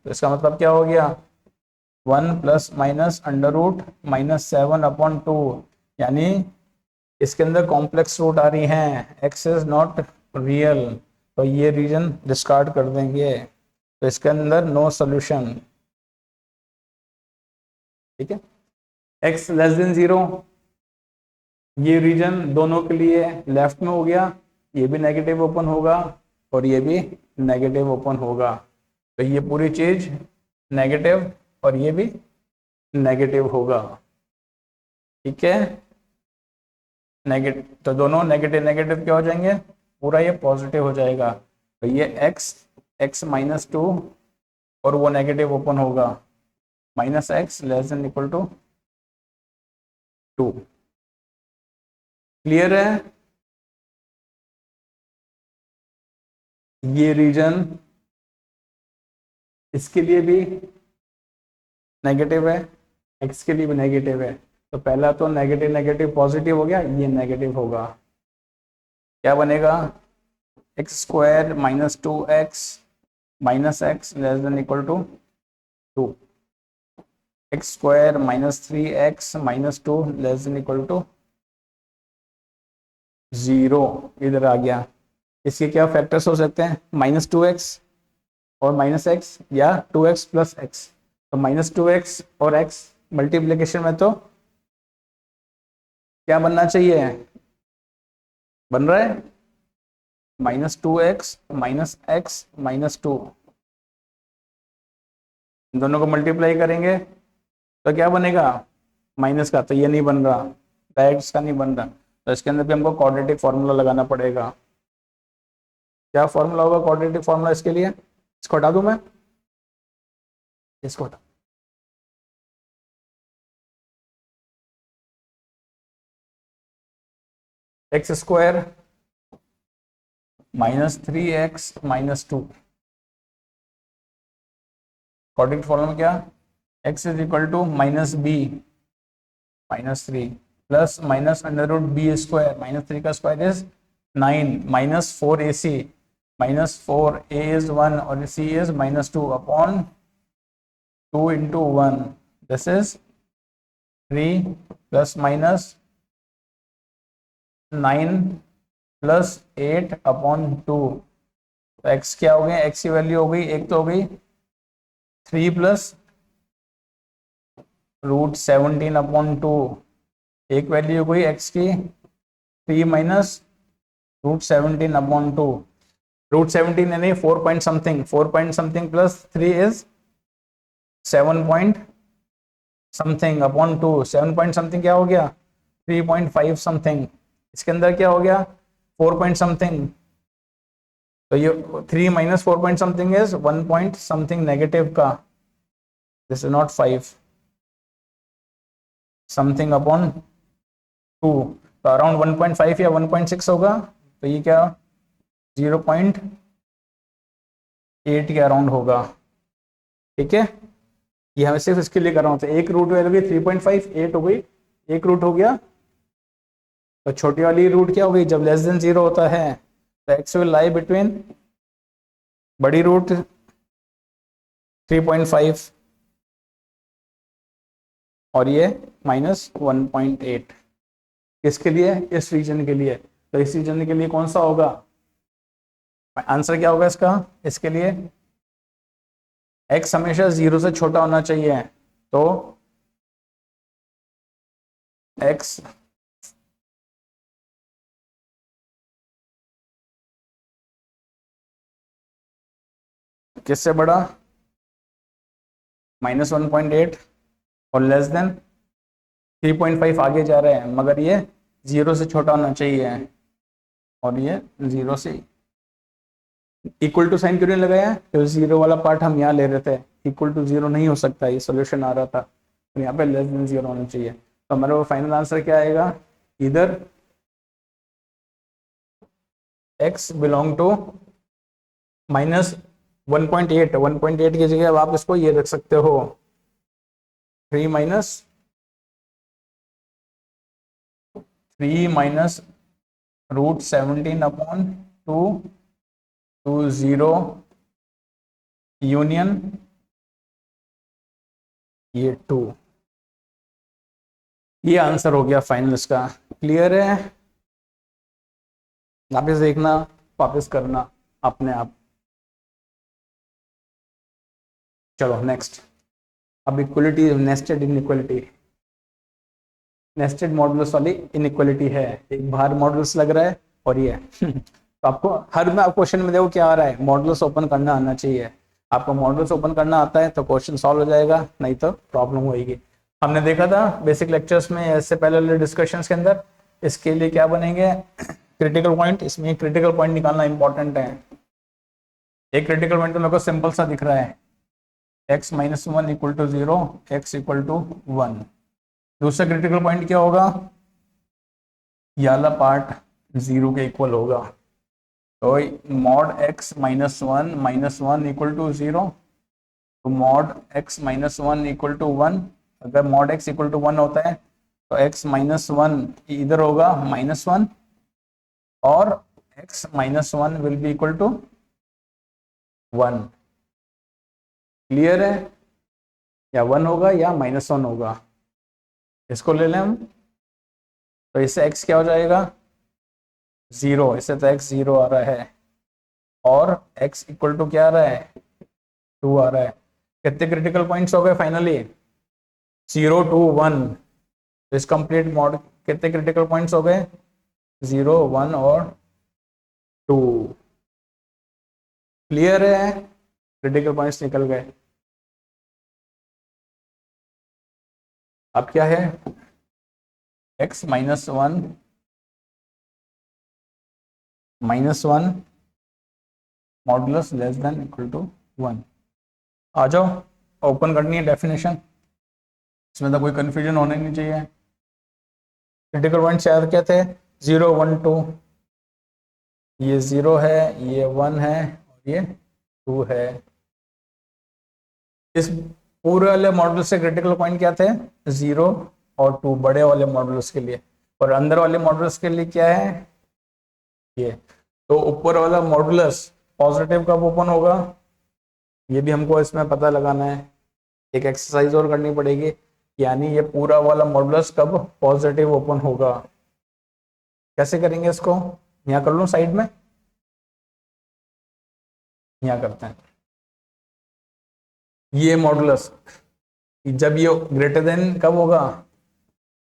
तो इसका मतलब क्या हो गया? One plus minus under root minus seven upon two, यानी इसके अंदर कॉम्प्लेक्स रूट आ रही हैं, एक्स इज नॉट रियल, तो ये रीजन डिस्कार्ड कर देंगे, तो इसके अंदर नो सोल्यूशन। ठीक है, एक्स लेस देन जीरो, ये रीजन दोनों के लिए लेफ्ट में हो गया, ये भी नेगेटिव ओपन होगा और ये भी नेगेटिव ओपन होगा, तो ये पूरी चीज नेगेटिव और ये भी नेगेटिव होगा। ठीक है, नेगेटिव, तो दोनों नेगेटिव नेगेटिव क्या हो जाएंगे? पूरा ये पॉजिटिव हो जाएगा, तो ये एक्स माइनस टू और वो नेगेटिव ओपन होगा, minus x less than equal to two. Clear है? ये रीजन इसके लिए भी नेगेटिव है, एक्स के लिए भी नेगेटिव है, तो पहला तो नेगेटिव नेगेटिव पॉजिटिव हो गया, ये नेगेटिव होगा। क्या बनेगा? X square minus two x minus x less than equal to two. X square minus three x minus two less than equal to zero. इधर आ गया। इसके क्या फैक्टर्स हो सकते हैं? माइनस टू एक्स और माइनस एक्स, या टू एक्स प्लस एक्स। तो माइनस टू एक्स और एक्स मल्टीप्लीकेशन में तो क्या बनना चाहिए? बन रहा है minus two x minus two, दोनों को मल्टीप्लाई करेंगे तो क्या बनेगा? माइनस का, तो ये नहीं बन रहा, डायरेक्ट का नहीं बन रहा, तो इसके अंदर भी हमको क्वाड्रेटिक फॉर्मूला लगाना पड़ेगा। क्या फॉर्मूला होगा क्वाड्रेटिक फॉर्मूला इसके लिए? इसको हटा दूं मैं, इसको हटा, x square minus three x minus two, quadratic formula क्या? X is equal to minus b minus three plus minus under root b square, minus three का square is nine minus four a c minus four a is one और c is minus two upon two into one, this is three plus minus nine plus eight upon two. तो x क्या हो गया? X की value हो गई, एक तो हो गई three plus root seventeen upon two, एक वैल्यू हो गई एक्स की three minus root seventeen upon two. Root seventeen यानी four point something plus three is seven point something upon two. Seven point something क्या हो गया? 3.5 समथिंग। इसके अंदर क्या हो गया? फोर पॉइंट समथिंग, तो ये three minus four point something is one point something negative का, this is not five something upon two, तो अराउंड 1.5 या 1.6 होगा, तो ये क्या 0.8 के अराउंड होगा। ठीक है, ये हमें सिर्फ इसके लिए कर रहा हूँ। तो एक रूट वैल्यू हो गई 3.5, 8 हो गई, एक रूट हो गया। तो छोटी वाली रूट क्या हो गई, जब लेस देन 0 होता है तो एक्स विल लाई बिटवीन बड़ी रूट 3.5 और ये -1.8। किसके लिए, इस रीजन के लिए। तो इस रीजन के लिए कौन सा होगा, आंसर क्या होगा इसका, इसके लिए x हमेशा 0 से छोटा होना चाहिए। तो x किससे बड़ा, -1.8 और लेस देन 3.5 आगे जा रहे हैं, मगर ये 0 से छोटा होना चाहिए। और ये 0 से इक्वल टू साइन क्यों नहीं लगाया, तो 0 वाला पार्ट हम यहाँ ले रहे थे, इक्वल टू 0 नहीं हो सकता, ये सोल्यूशन आ रहा था, तो यहाँ पे लेस देन 0 होना चाहिए। तो हमारा वो फाइनल आंसर क्या आएगा, इधर x बिलोंग टू -1.8, 1.8 की जगह अब आप इसको ये रख सकते हो 3 माइनस √17/2 टू 0 यूनियन ये 2। ये आंसर हो गया फाइनल इसका। क्लियर है, वापस देखना, वापस करना अपने आप। चलो नेक्स्ट, अब equality, nested inequality, nested modulus वाली इनइक्वलिटी है। एक बाहर मॉडुलस लग रहा है और ये तो आपको हर में आप क्वेश्चन में देखो क्या आ रहा है, मॉडुलस ओपन करना आना चाहिए। आपको मॉडुलस ओपन करना आता है तो क्वेश्चन सॉल्व हो जाएगा, नहीं तो प्रॉब्लम होगी। हमने देखा था बेसिक लेक्चर्स में, इससे पहले वाले डिस्कशंस के अंदर, इसके लिए क्या बनेंगे, क्रिटिकल पॉइंट। इसमें क्रिटिकल पॉइंट निकालना इंपॉर्टेंट है। एक क्रिटिकल पॉइंट तो मेरे को सिंपल सा दिख रहा है, x -1 equal to 0, x equal to 1। दूसरा क्रिटिकल पॉइंट क्या होगा, ये वाला पार्ट 0 के इक्वल होगा। तो मॉड x -1 इक्वल टू 0, तो मॉड x -1 इक्वल टू 1। अगर मॉड x इक्वल टू 1 होता है तो x -1 इधर होगा -1, और x -1 will be equal to 1। Clear है, या 1 होगा या -1 होगा, इसको ले लें हम। तो इससे x क्या हो जाएगा 0, इससे तो x 0 आ रहा है, और x इक्वल टू क्या आ रहा है 2 आ रहा है। कितने क्रिटिकल पॉइंट्स हो गए फाइनली, 0 2 1। तो इस कंप्लीट मॉड कितने क्रिटिकल पॉइंट्स हो गए, 0 1 और 2। क्लियर है, क्रिटिकल पॉइंट्स निकल गए। अब क्या है, x -1 modulus less than equal to 1। आ जाओ, ओपन करनी है डेफिनेशन, इसमें तो कोई कंफ्यूजन होने नहीं चाहिए। क्रिटिकल पॉइंट चार क्या थे, 0 1 2, ये 0 है, ये 1 है, और ये 2 है। इस पूरे वाले मॉडल से क्रिटिकल पॉइंट क्या थे, 0 और 2, बड़े वाले मॉडल्स के लिए। और अंदर वाले मॉडल्स के लिए क्या है, ये। तो ऊपर वाला मॉडुलस पॉजिटिव कब ओपन होगा, ये भी हमको इसमें पता लगाना है, एक एक्सरसाइज और करनी पड़ेगी। यानी ये पूरा वाला मॉडुलस कब पॉजिटिव ओपन होगा, कैसे करेंगे इसको, यहाँ कर लूँ साइड में, यहाँ करते हैं। ये मॉडुलस जब ये ग्रेटर देन कब होगा,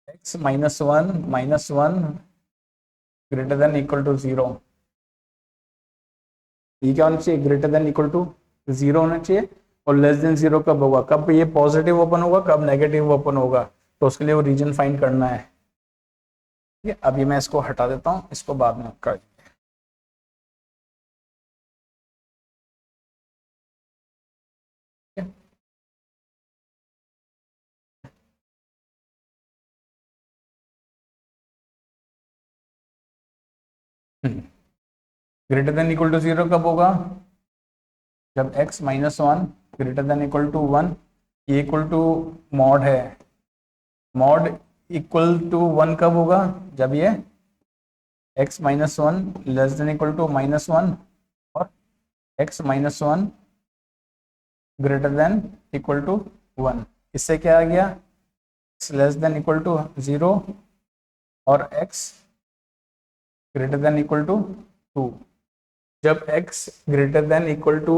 x -1 greater than equal to 0। ये क्या होना चाहिए, ग्रेटर देन इक्वल टू 0 होना चाहिए। और लेस देन 0 कब होगा, कब ये पॉजिटिव ओपन होगा, कब नेगेटिव ओपन होगा, तो उसके लिए वो रीजन फाइंड करना है। ठीक है, अभी मैं इसको हटा देता हूँ, इसको बाद में कर ग्रेटर देन इक्वल टू 0 कब होगा? जब x minus one greater than equal to 1, ये इक्वल टू मॉड है, मॉड इक्वल टू 1 कब होगा? जब ये x minus one less than equal to minus one और x minus one greater than equal to 1। इससे क्या आ गया? x less than equal to 0 और x greater than equal to 2। जब x greater than equal to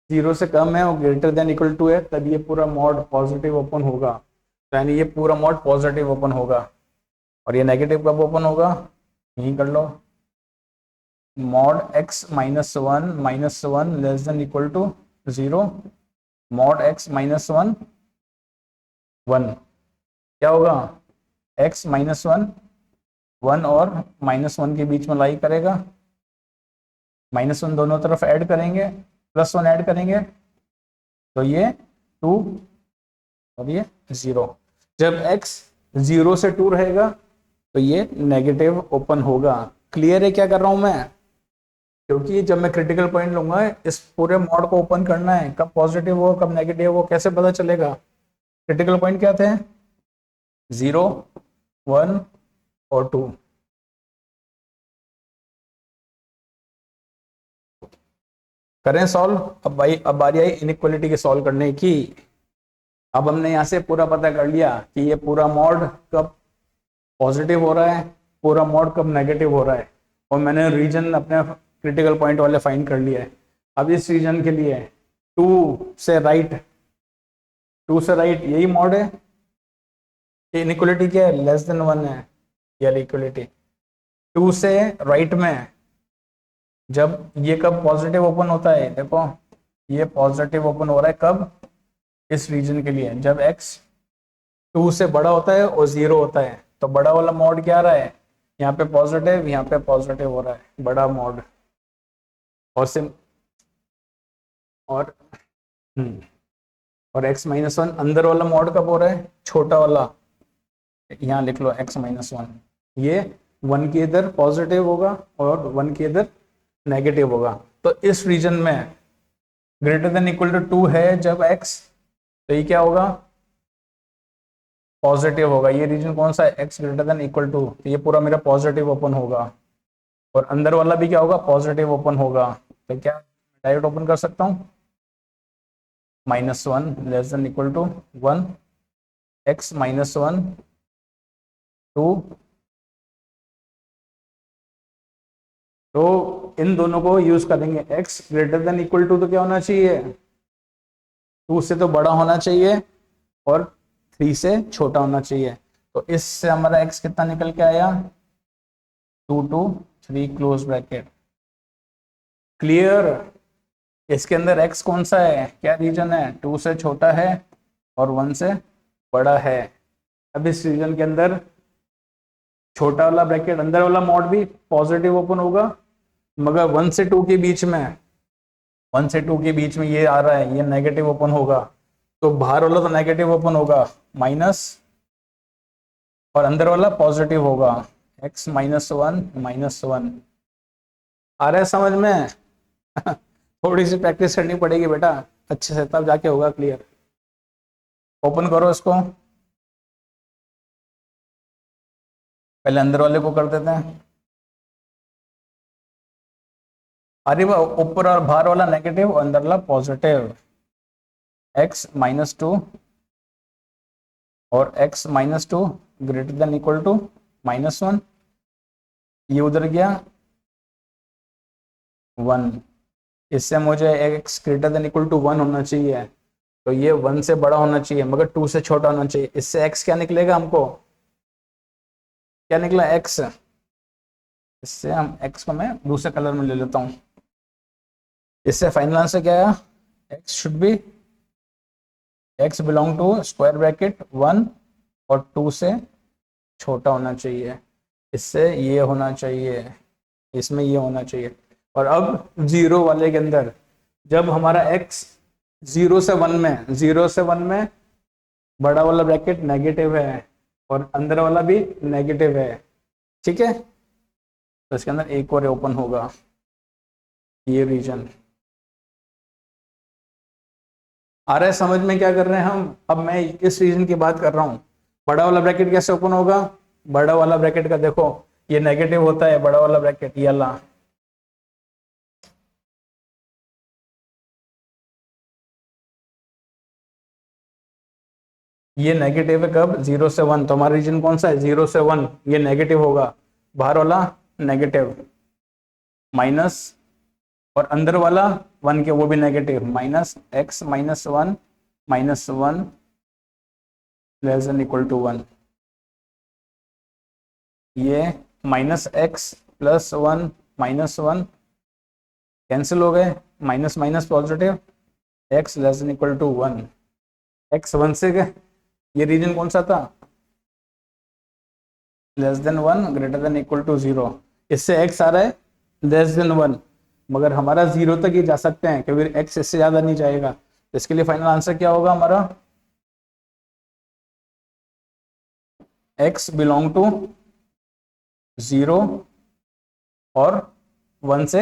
0 से कम है और ग्रेटर देन इक्वल टू है, तब ये पूरा मॉड पॉजिटिव ओपन होगा। तो यानी ये पूरा मॉड पॉजिटिव ओपन होगा। और ये नेगेटिव कब ओपन होगा? यहीं कर लो, mod x minus one less than equal to 0, mod x minus one 1, क्या होगा? x माइनस वन 1 और माइनस 1 के बीच में लाई करेगा, माइनस 1 दोनों तरफ ऐड करेंगे, प्लस 1 ऐड करेंगे, तो ये 2 और ये 0। जब x 0 से 2 रहेगा तो ये नेगेटिव ओपन होगा। क्लियर है क्या कर रहा हूं मैं? क्योंकि जब मैं क्रिटिकल पॉइंट लूंगा, इस पूरे मॉड को ओपन करना है, कब पॉजिटिव हो कब नेगेटिव हो कैसे पता चलेगा? क्रिटिकल पॉइंट क्या थे? 0, 1 और 2। करें सॉल्व। अब भाई अब बारी आई इनइक्वालिटी के सॉल्व करने की। अब हमने यहाँ से पूरा पता कर लिया कि ये पूरा मॉड कब पॉजिटिव हो रहा है, पूरा मॉड कब नेगेटिव हो रहा है, और मैंने रीजन अपने क्रिटिकल पॉइंट वाले फाइंड कर लिया है। अब इस रीजन के लिए 2 से राइट यही मॉड है। इनइक्वालिटी क्या है? लेस देन 1 है या इक्वलिटी 2 से राइट में। जब ये कब पॉजिटिव ओपन होता है? देखो ये पॉजिटिव ओपन हो रहा है कब? इस रीजन के लिए जब x 2 से बड़ा होता है और 0 होता है। तो बड़ा वाला मॉड क्या आ रहा है? यहाँ पे पॉजिटिव, यहाँ पे पॉजिटिव हो रहा है, बड़ा मॉड। और सिम और और x माइनस वन अंदर वाला मॉड कब हो रहा है? छोटा वाला, यहाँ लिख लो x माइनस वन। ये 1 के इधर पॉजिटिव होगा और 1 के इधर नेगेटिव होगा। तो इस रीजन में ग्रेटर देन इक्वल टू 2 है जब x, तो ये क्या होगा? पॉजिटिव होगा। ये रीजन कौन सा है? x greater than equal to, तो ये पूरा मेरा पॉजिटिव ओपन होगा। और अंदर वाला भी क्या होगा? पॉजिटिव ओपन होगा। तो क्या डायरेक्ट ओपन कर सकता हूँ? -1 less than equal to 1, x -1 2। तो इन दोनों को यूज करेंगे। x greater than equal to तो क्या होना चाहिए? 2 से तो बड़ा होना चाहिए और 3 से छोटा होना चाहिए। तो इससे हमारा x कितना निकल के आया? 2 to 3 क्लोज ब्रैकेट। क्लियर? इसके अंदर x कौन सा है? क्या रीजन है? 2 से छोटा है और 1 से बड़ा है। अब इस रीजन के अंदर छोटा वाला ब्रैकेट, अंदर वाला मॉड भी पॉजिटिव ओपन होगा, मगर 1 से 2 के बीच में, 1 से 2 के बीच में ये आ रहा है, ये नेगेटिव ओपन होगा। तो बाहर वाला तो नेगेटिव ओपन होगा माइनस, और अंदर वाला पॉजिटिव होगा x -1 आ रहा है समझ में? थोड़ी सी प्रैक्टिस करनी पड़ेगी बेटा अच्छे से, तब जाके होगा क्लियर। ओपन करो इसको, पहले अंदर वाले को कर देते हैं। अरे वो ऊपर और बाहर वाला नेगेटिव और अंदर वाला पॉजिटिव। x -2 और x -2 greater than equal to -1, ये उधर गया 1। इससे मुझे x greater than equal to 1 होना चाहिए, तो ये 1 से बड़ा होना चाहिए मगर 2 से छोटा होना चाहिए। इससे x क्या निकलेगा? हमको क्या निकला? x। इससे हम x को मैं दूसरे कलर में ले लेता हूं। इससे फाइनल आंसर क्या आया? x should be, x belong to square bracket 1 और 2 से छोटा होना चाहिए। इससे ये होना चाहिए, इसमें ये होना चाहिए। और अब 0 वाले के अंदर जब हमारा x 0 से 1 में बड़ा वाला ब्रैकेट नेगेटिव है और अंदर वाला भी नेगेटिव है, ठीक है। तो इसके अंदर एक और ओपन होगा, ये रीजन। आ रहा है समझ में क्या कर रहे हैं हम? अब मैं इस रीजन की बात कर रहा हूं। बड़ा वाला ब्रैकेट कैसे ओपन होगा? बड़ा वाला ब्रैकेट का देखो, ये नेगेटिव होता है बड़ा वाला ब्रैकेट, ये ला, ये नेगेटिव है कब? 0 से 1। तो हमारा रीजन कौन सा है? 0 से 1, ये नेगेटिव होगा, बाहर वाला नेगेटिव, माइनस, और अंदर वाला 1 के वो भी negative, minus x minus one minus one less than equal to 1। ये minus x plus one minus one cancel हो गए, minus minus positive, x less than equal to 1, x 1 से गए, ये रीजन कौन सा था? Less than 1 greater than equal to 0। इससे एक्स आ रहा है लेस देन 1, मगर हमारा 0 तक ही जा सकते हैं क्योंकि एक्स इससे ज्यादा नहीं जाएगा। तो इसके लिए फाइनल आंसर क्या होगा हमारा? एक्स बिलोंग टू 0 और 1 से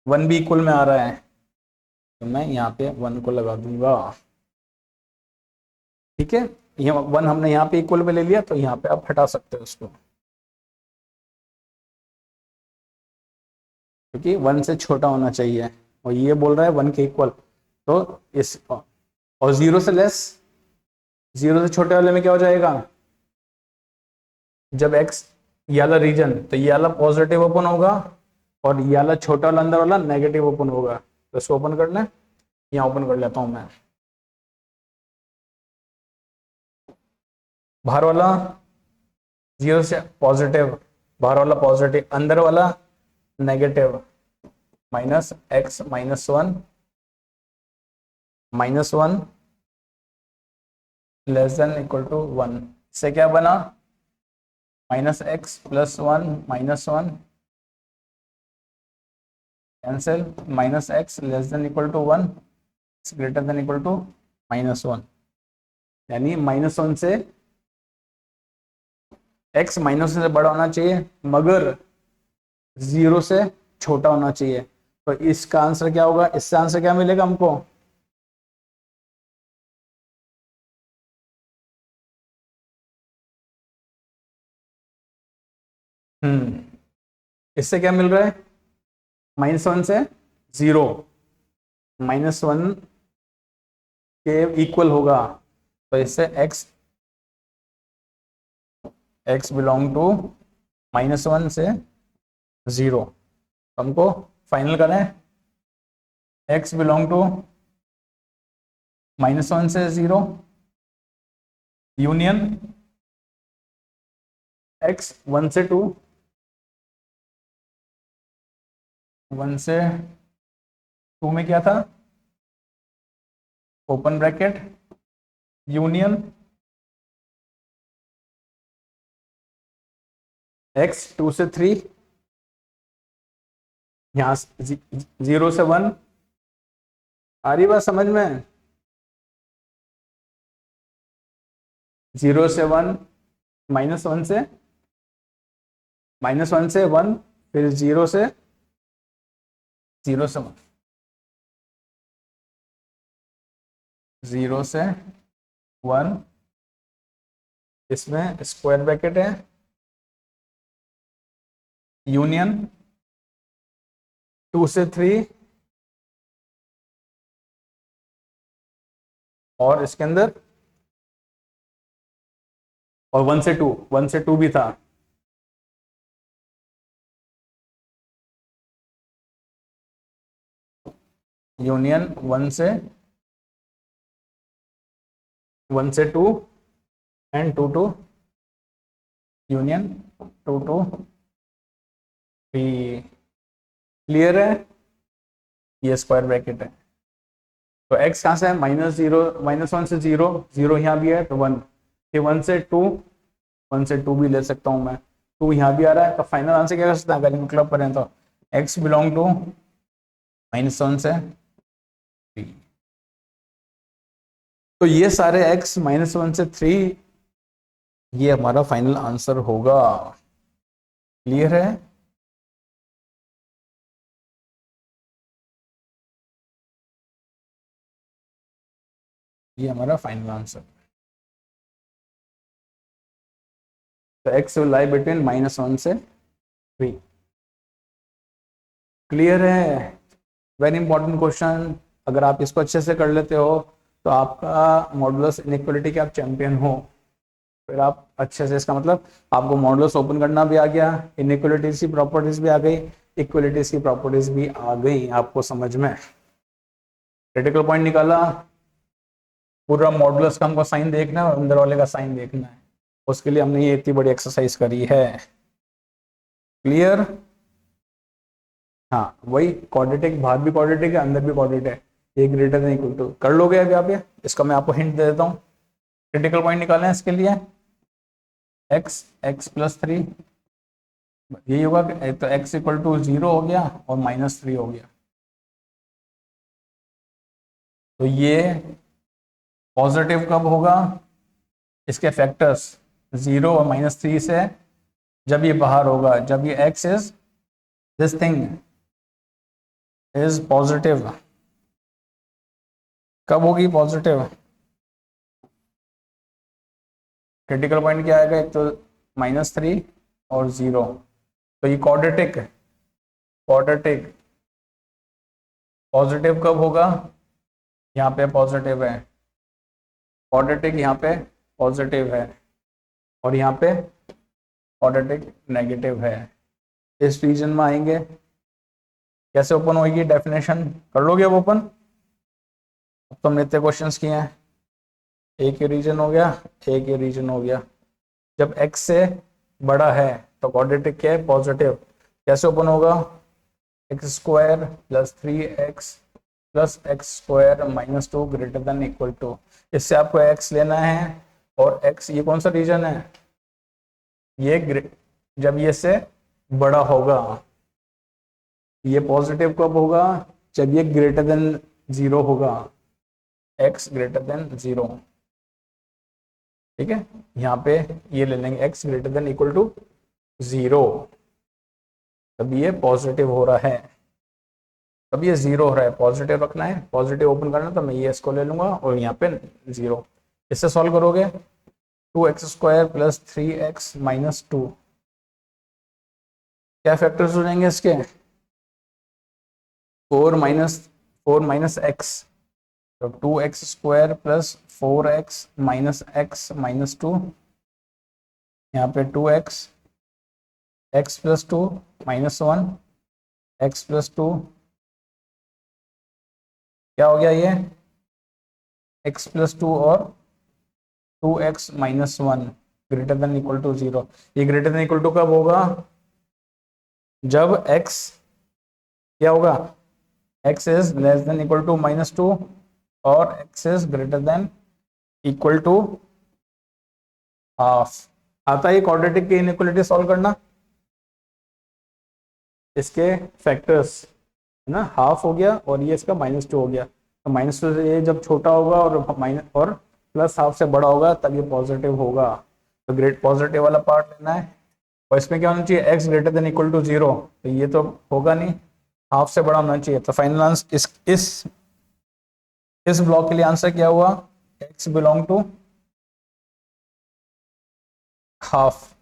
1 भी इक्वल में आ रहा है, तो मैं यहाँ पे 1 को लगा दूंगा। ठीक है, ये 1 हमने यहाँ पे इक्वल में ले लिया, तो यहाँ पे आप हटा सकते हो उसको, क्योंकि 1 से छोटा होना चाहिए और ये बोल रहा है 1 के इक्वल। तो इस और 0 से लेस, 0 से छोटे वाले में क्या हो जाएगा? जब x ये वाला रीजन, तो ये वाला पॉजिटिव ओपन होगा और ये वाला छोटा वाला अंदर वाला नेगेटिव ओपन होगा। तो इसको ओपन कर लें, यहाँ ओपन कर लेता हूं मैं। बाहर वाला 0 से पॉजिटिव, बाहर वाला पॉजिटिव, अंदर वाला negative, minus x minus one minus one less than equal to 1। इससे क्या बना? Minus x plus one minus one cancel, minus x less than equal to 1 greater than equal to minus 1। यानी minus 1 से x minus से बड़ा होना चाहिए मगर 0 से छोटा होना चाहिए। तो इसका आंसर क्या होगा? इससे आंसर क्या मिलेगा हमको? इससे क्या मिल रहा है? -1 से 0, -1 के इक्वल होगा, तो इससे x बिलोंग टू -1 से 0। हमको फाइनल करें, x बिलोंग टू -1 से 0 यूनियन x 1 से 2, 1 से 2 में क्या था? ओपन ब्रैकेट यूनियन x 2 से 3, यहां 0 से 1। आ रही बात समझ में? 0 से 1, -1 से -1 फिर 0 से 1, 0 से 1, इसमें स्क्वायर ब्रैकेट है यूनियन 2 से 3 और इसके अंदर और 1 से 2, 1 से 2 भी था, यूनियन 1 से 2 and 2 two union 2 two 3। Clear है? ये स्क्वायर ब्रैकेट है। तो x कहां से है? -1 से 0, 0 यहाँ भी है तो 1, फिर 1 से 2, 1 से 2 भी ले सकता हूं मैं, 2 यहाँ भी आ रहा है। तो फाइनल आंसर क्या कर सकते हैं अगर क्लब करें तो? x बिलोंग टू -1 से 3। तो ये सारे x -1 से 3 ये हमारा फाइनल आंसर होगा। क्लियर है? ये हमारा फाइनल आंसर। तो एक्स विल लाई बिटवीन -1 से 3। क्लियर है? Very important question. अगर आप इसको अच्छे से कर लेते हो तो आपका मॉडुलस इनइक्वालिटी के आप चैंपियन हो। फिर आप अच्छे से, इसका मतलब आपको मॉडुलस ओपन करना भी आ गया, इनइक्वालिटीज की प्रॉपर्टीज भी आ गई, इक्वालिटीज की प्रॉपर्टीज भी आ गई आपको समझ में। क्रिटिकल पॉइंट निकाला, पूरा मॉडुलस का हमको साइन देखना है और अंदर वाले का साइन देखना है, उसके लिए हमने ये इतनी बड़ी एक्सरसाइज करी है। क्लियर? हाँ, वही क्वाड्रेटिक, बाहर भी क्वाड्रेटिक है, अंदर भी क्वाड्रेटिक है, ए ग्रेटर देन इक्वल टू। कर लोगे अभी आप ये? इसका मैं आपको हिंट दे देता हूँ। क्रिटिकल पॉइंट निकालना है इसके लिए, एक्स एक्स प्लस 3, यही होगा कि तो एक्स इक्वल टू 0 हो गया और -3 हो गया। तो ये पॉजिटिव कब होगा? इसके फैक्टर्स 0 और -3 से, जब ये बाहर होगा, जब ये x is, this thing is positive. कब होगी पॉजिटिव? क्रिटिकल पॉइंट क्या आएगा? एक तो -3 और 0। तो ये क्वाड्रेटिक, क्वाड्रेटिक पॉजिटिव कब होगा? यहाँ पे पॉजिटिव है, क्वाड्रेटिक यहाँ पे पॉजिटिव है, और यहाँ पे क्वाड्रेटिक नेगेटिव है। इस रीजन में आएंगे। कैसे ओपन होगी डेफिनेशन? कर लोगे अब ओपन? अब तो हमने इतने क्वेश्चंस किए हैं। एक ये रीजन हो गया, एक ये रीजन हो गया। जब x से बड़ा है तो क्वाड्रेटिक क्या है? पॉजिटिव। कैसे ओपन होगा? x² + 3x + x² - 2 greater than equal to. इससे आपको x लेना है, और x ये कौन सा रीजन है? ये जब ये से बड़ा होगा। ये पॉजिटिव कब होगा? जब ये ग्रेटर देन 0 होगा, x ग्रेटर देन 0। ठीक है, यहाँ पे ये ले लेंगे x greater than equal to 0, तब ये पॉजिटिव हो रहा है, तब ये 0 हो रहा है। पॉजिटिव रखना है, पॉजिटिव ओपन करना, तो मैं ये इसको ले लूंगा और यहाँ पे 0। इससे सॉल्व करोगे 2x² + 3x - 2, क्या फैक्टर्स हो जाएंगे इसके? 4 x, तो 2x² + 4x - x - 2, यहाँ पे 2x, x + 2 -1, x + 2, क्या हो गया ये? x + 2 और 2x - 1 greater than equal to 0। ये ग्रेटर देन इक्वल टू कब होगा? जब x क्या होगा? x is less than equal to -2 और x is greater than equal to half. आता है क्वाड्रेटिक की इनइक्वालिटी सॉल्व करना? इसके फैक्टर्स है ना, हाफ हो गया और ये इसका -2 हो गया। तो -2 से ये जब छोटा होगा और माइनस और प्लस हाफ से बड़ा होगा, तब ये पॉजिटिव होगा। तो ग्रेट पॉजिटिव वाला पार्ट लेना है, और इसमें क्या होना चाहिए? x greater than equal to 0, तो ये तो होगा नहीं, हाफ से बड़ा होना चाहिए। तो फाइनल आंसर इस ब्लॉक के लिए आंसर क्या हुआ? x बिलोंग टू हाफ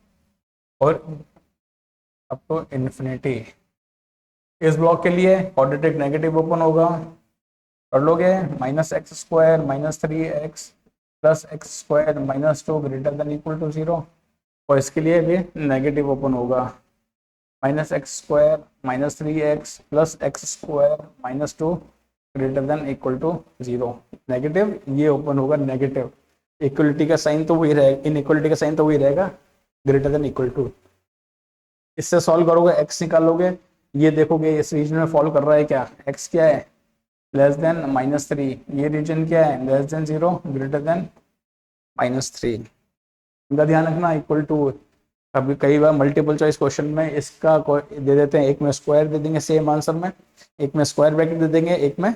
और अप टू इन्फिनिटी। इस ब्लॉक के लिए क्वाड्रेटिक नेगेटिव ओपन होगा, कर लोगे? -x² - 3x + x² - 2 greater than equal to 0, और इसके लिए भी नेगेटिव ओपन होगा, -x² - 3x + x² - 2 greater than equal to 0। Negative ये ओपन होगा, नेगेटिव। इक्वलिटी का साइन तो वही रहेगा, इनइक्वलिटी का साइन तो वही रहेगा, ग्रेटर देन इक्वल टू। इससे सॉल्व करोगे, x निकालोगे, ये देखोगे इस रीजन में फॉलो कर रहा है क्या? x क्या है? Less than -3। ये रीजन क्या है? Less than 0 greater than -3। इनका ध्यान रखना। इक्वल टू, कभी कई बार मल्टीपल चॉइस क्वेश्चन में इसका दे देते हैं, एक में स्क्वायर दे देंगे सेम आंसर में, एक में स्क्वायर ब्रैकेट दे देंगे, एक में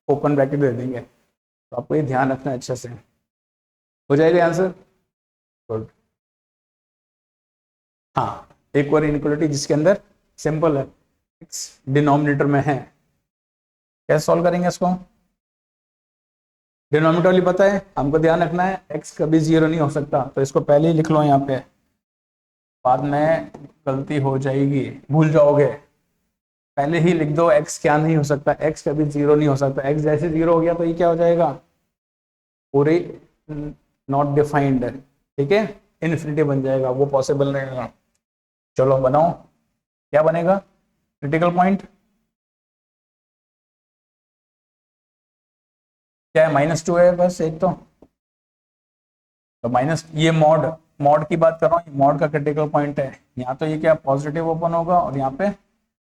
ओपन ब्रैकेट दे देंगे। तो आपको ये ध्यान रखना है अच्छे से। हो जाएगा आंसर? गुड। हाँ, एक और इनइक्वालिटी जिसके अंदर सिंपल है, x डिनोमिनेटर में है, कैसे सॉल्व करेंगे इसको? डिनोमिनेटर वाली पता है, हमको ध्यान रखना है x कभी 0 नहीं हो सकता, तो इसको पहले ही लिख लो यहाँ पे, बाद में गलती हो जाएगी, भूल जाओगे। पहले ही लिख दो x क्या नहीं हो सकता, x कभी 0 नहीं हो सकता। x जैसे 0 हो गया तो ये क्या हो जाएगा, पूरी नॉट डिफाइंड, ठीक है, इन्फिनिटी बन जाएगा, वो पॉसिबल नहीं होगा। चलो बनाओ, क्या बनेगा क्रिटिकल पॉइंट, क्या है, -2 है बस एक तो माइनस, ये मॉड, मॉड की बात कर रहा हूँ, मॉड का क्रिटिकल पॉइंट है। यहाँ तो ये क्या पॉजिटिव ओपन होगा और यहाँ पे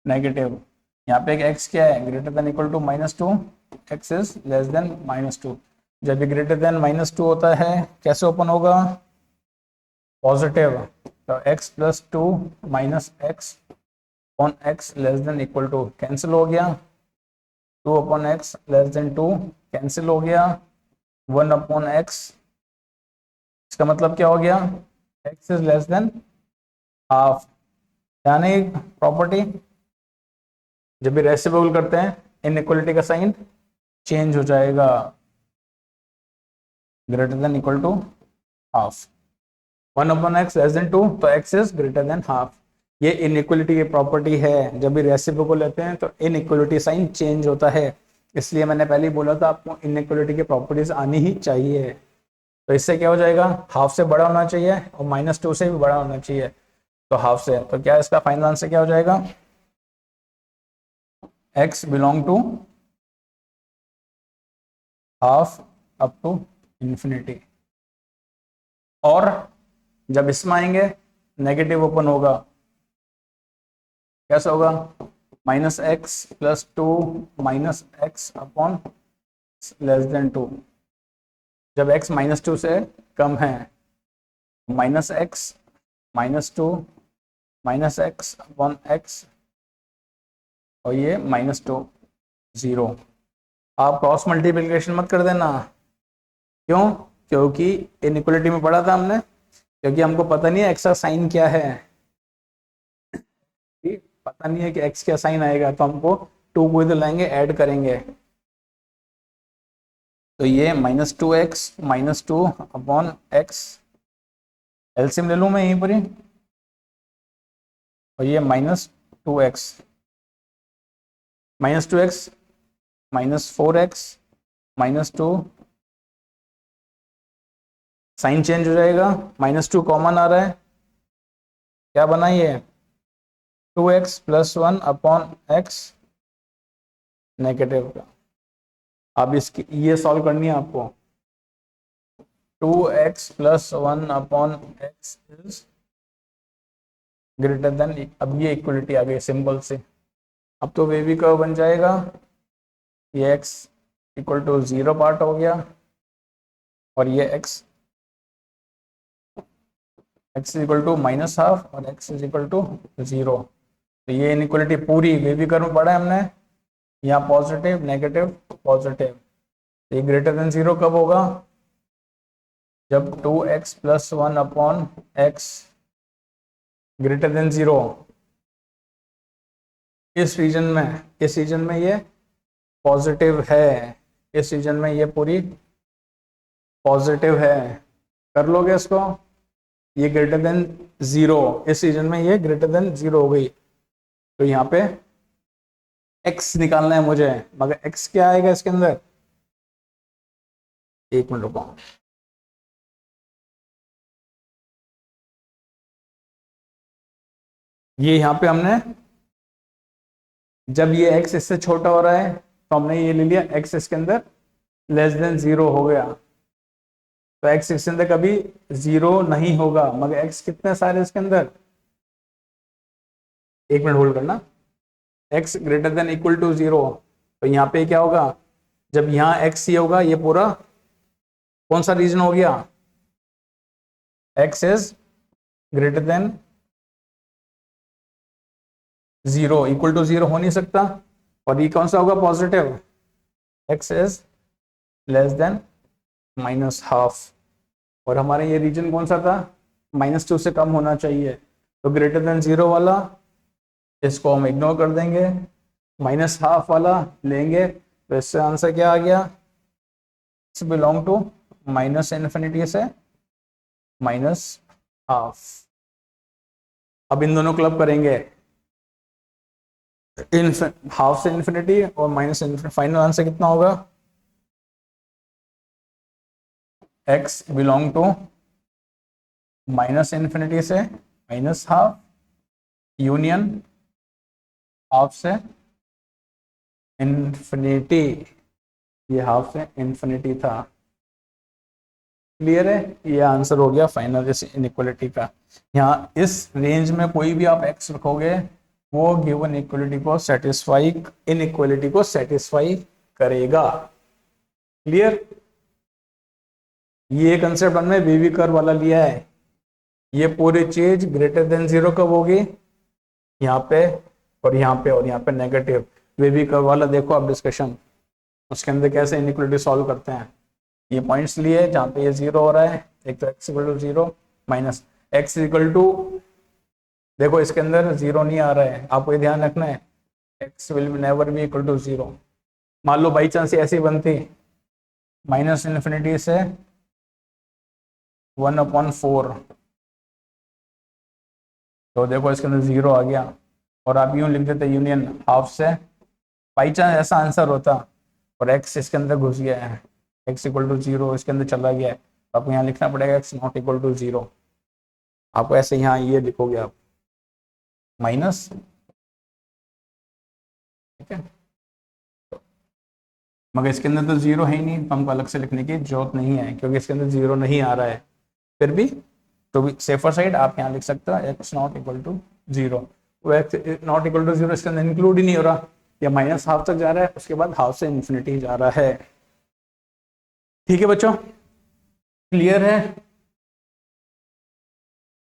नेगेटिव, यहाँ पे एक x क्या है greater than equal to -2, x is less than -2। जब ये ग्रेटर देन -2 होता है कैसे ओपन होगा, पॉजिटिव, तो x plus 2 minus x on x less than equal to cancel हो गया, 2 upon x less than 2 cancel हो गया, 1 अपॉन x, इसका मतलब क्या हो गया, x is less than half. यानी प्रॉपर्टी जब भी रेसिप्रोकल करते हैं इनइक्वालिटी का साइन चेंज हो जाएगा, greater than equal to half, 1 upon x less than 2, तो x is greater than half. ये इनइक्वालिटी की प्रॉपर्टी है, जब भी रेसिप्रोकल लेते हैं तो इनइक्वालिटी साइन चेंज होता है। इसलिए मैंने पहले ही बोला था आपको इनइक्वालिटी की प्रॉपर्टीज आनी ही चाहिए। तो इससे क्या हो जाएगा, हाफ से बड़ा होना चाहिए और -2 से भी बड़ा होना चाहिए, तो हाफ से, तो क्या इसका फाइनल आंसर क्या हो जाएगा, x belong to half up to infinity. और जब इसमें आएंगे नेगेटिव ओपन होगा, कैसा होगा, -x plus 2 minus x upon less than 2। जब x -2 से कम है, -x -2 minus x upon x, और ये -2 0। आप क्रॉस मल्टीप्लिकेशन मत कर देना, क्यों, क्योंकि इनइक्वालिटी में पढ़ा था हमने, क्योंकि हमको पता नहीं है एक्स का साइन क्या है, पता नहीं है कि एक्स क्या साइन आएगा, तो हमको 2 को इधर लाएंगे, ऐड करेंगे, तो ये -2x -2 अपॉन एक्स, एलसीएम ले लूँ मैं यहीं पर ही, और ये -2x -2x -4x -2, sign change हो जाएगा, -2 कॉमन आ रहा है, क्या बना ये 2x plus 1 upon x negative का। अब इसकी ये सॉल्व करनी है आपको, 2x plus 1 upon x is greater then, अब ये इक्वलिटी आ गई सिंबल से, अब तो वेवी कर्व बन जाएगा, ये x इक्वल टू 0 पार्ट हो गया, और ये x is equal to -half और x इज इक्वल टू 0। तो ये इनइक्वालिटी पूरी वेवी कर्व में पढ़ा है हमने, यहाँ पॉजिटिव नेगेटिव पॉजिटिव, ये ग्रेटर देन 0 कब होगा, जब 2x plus 1 upon x greater than 0। इस रीजन में ये पॉजिटिव है, इस रीजन में ये पूरी पॉजिटिव है, कर लोगे इसको, ये ग्रेटर देन 0, इस रीजन में ये ग्रेटर देन 0 हो गई, तो यहाँ पे x निकालना है मुझे, मगर x क्या आएगा इसके अंदर, एक मिनट रुको, ये यहाँ पे हमने, जब ये x इससे छोटा हो रहा है तो हमने ये ले लिया x इसके अंदर लेस देन 0 हो गया, तो x इसके अंदर कभी 0 नहीं होगा, मगर x कितने सारे इसके अंदर, एक मिनट होल्ड करना, x greater than equal to 0, तो यहाँ पे क्या होगा, जब यहाँ x ये होगा, ये पूरा कौन सा रीजन हो गया, x is greater than 0, equal to 0 हो नहीं सकता, और ये कौन सा होगा positive, x is less than -half, और हमारे ये रीजन कौन सा था, -2 से कम होना चाहिए, तो ग्रेटर देन 0 वाला इसको हम इग्नोर कर देंगे, -हाफ वाला लेंगे, तो इससे आंसर क्या आ गया, x belong to minus infinity से माइनस हाफ। अब इन दोनों क्लब करेंगे, हाफ से इन्फिनिटी और माइनस इन्फिनिटी, फाइनल आंसर कितना होगा? x belong to minus infinity से माइनस हाफ यूनियन हाफ से इन्फिनिटी, ये हाफ से इन्फिनिटी था। क्लियर है? ये आंसर हो गया फाइनल इस इनइक्वालिटी का। यहाँ इस रेंज में कोई भी आप x रखोगे वो गिवन इक्वलिटी को सेटिस्फाई, इनइक्वालिटी को सेटिस्फाई करेगा। क्लियर? ये कंसेप्ट हमने वीवी कर्व वाला लिया है। ये पूरी चीज ग्रेटर देन 0 कब होगी? यहाँ पे और यहाँ पे और यहाँ पे नेगेटिव। वीवी कर्व वाला देखो आप डिस्कशन, उसके अंदर कैसे इनइक्वालिटी सॉल्व करते हैं। ये पॉइंट्स लिए जहाँ पे ये 0 हो रहा है, एक तो x equal to 0 minus x equal to, देखो इसके अंदर 0 नहीं आ रहा है, आपको ये ध्यान रखना है, x will never be equal to 0। मान लो बाई चांस ऐसी बनती माइनस इन्फिनिटी से 1/4, तो देखो इसके अंदर 0 आ गया, और आप यूं लिख देते यूनियन हाफ से, बाई चांस ऐसा आंसर होता और x इसके अंदर घुस गया है, x इक्वल टू 0 इसके अंदर चला गया है, तो आपको यहाँ लिखना पड़ेगा x नॉट इक्वल टू 0। आपको ऐसे यहाँ ये लिखोगे आप माइनस, ठीक है, मगर इसके अंदर तो 0 है ही नहीं, तो हमको अलग से लिखने की जरूरत नहीं है क्योंकि इसके अंदर 0 नहीं आ रहा है। फिर भी तो भी सेफर साइड आप यहाँ लिख सकते हो x नॉट इक्वल टू 0। वो x नॉट इक्वल टू 0 इसके अंदर इंक्लूड ही नहीं हो रहा, या माइनस हाफ तक जा रहा है, उसके बाद हाफ से इन्फिनिटी जा रहा है। ठीक है बच्चों, क्लियर है?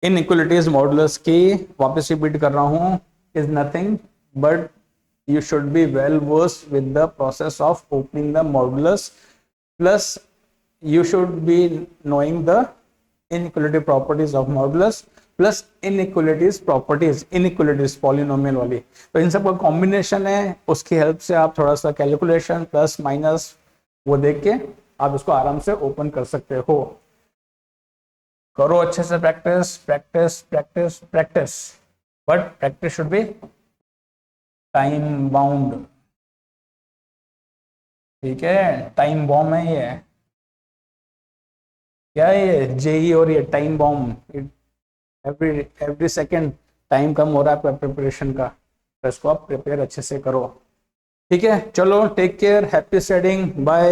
इनइक्वालिटीज मॉडुलस की वापस रिपीट कर रहा हूं, is nothing but you should be well versed with the process of opening the modulus, plus you should be knowing the inequality properties of modulus plus inequalities properties, inequalities polynomial वाली, तो इन सब का combination है, उसकी help से आप थोड़ा सा कैलकुलेशन प्लस माइनस वो देख के आप इसको आराम से ओपन कर सकते हो। करो अच्छे से practice practice practice practice, but practice should be time bound. ठीक है, टाइम बॉम्ब है ये, क्या है ये जेई, और ये time bomb, every second time कम हो रहा है आपका प्रिपरेशन का, तो इसको आप प्रिपेयर अच्छे से करो। ठीक है, चलो take care, happy studying, bye.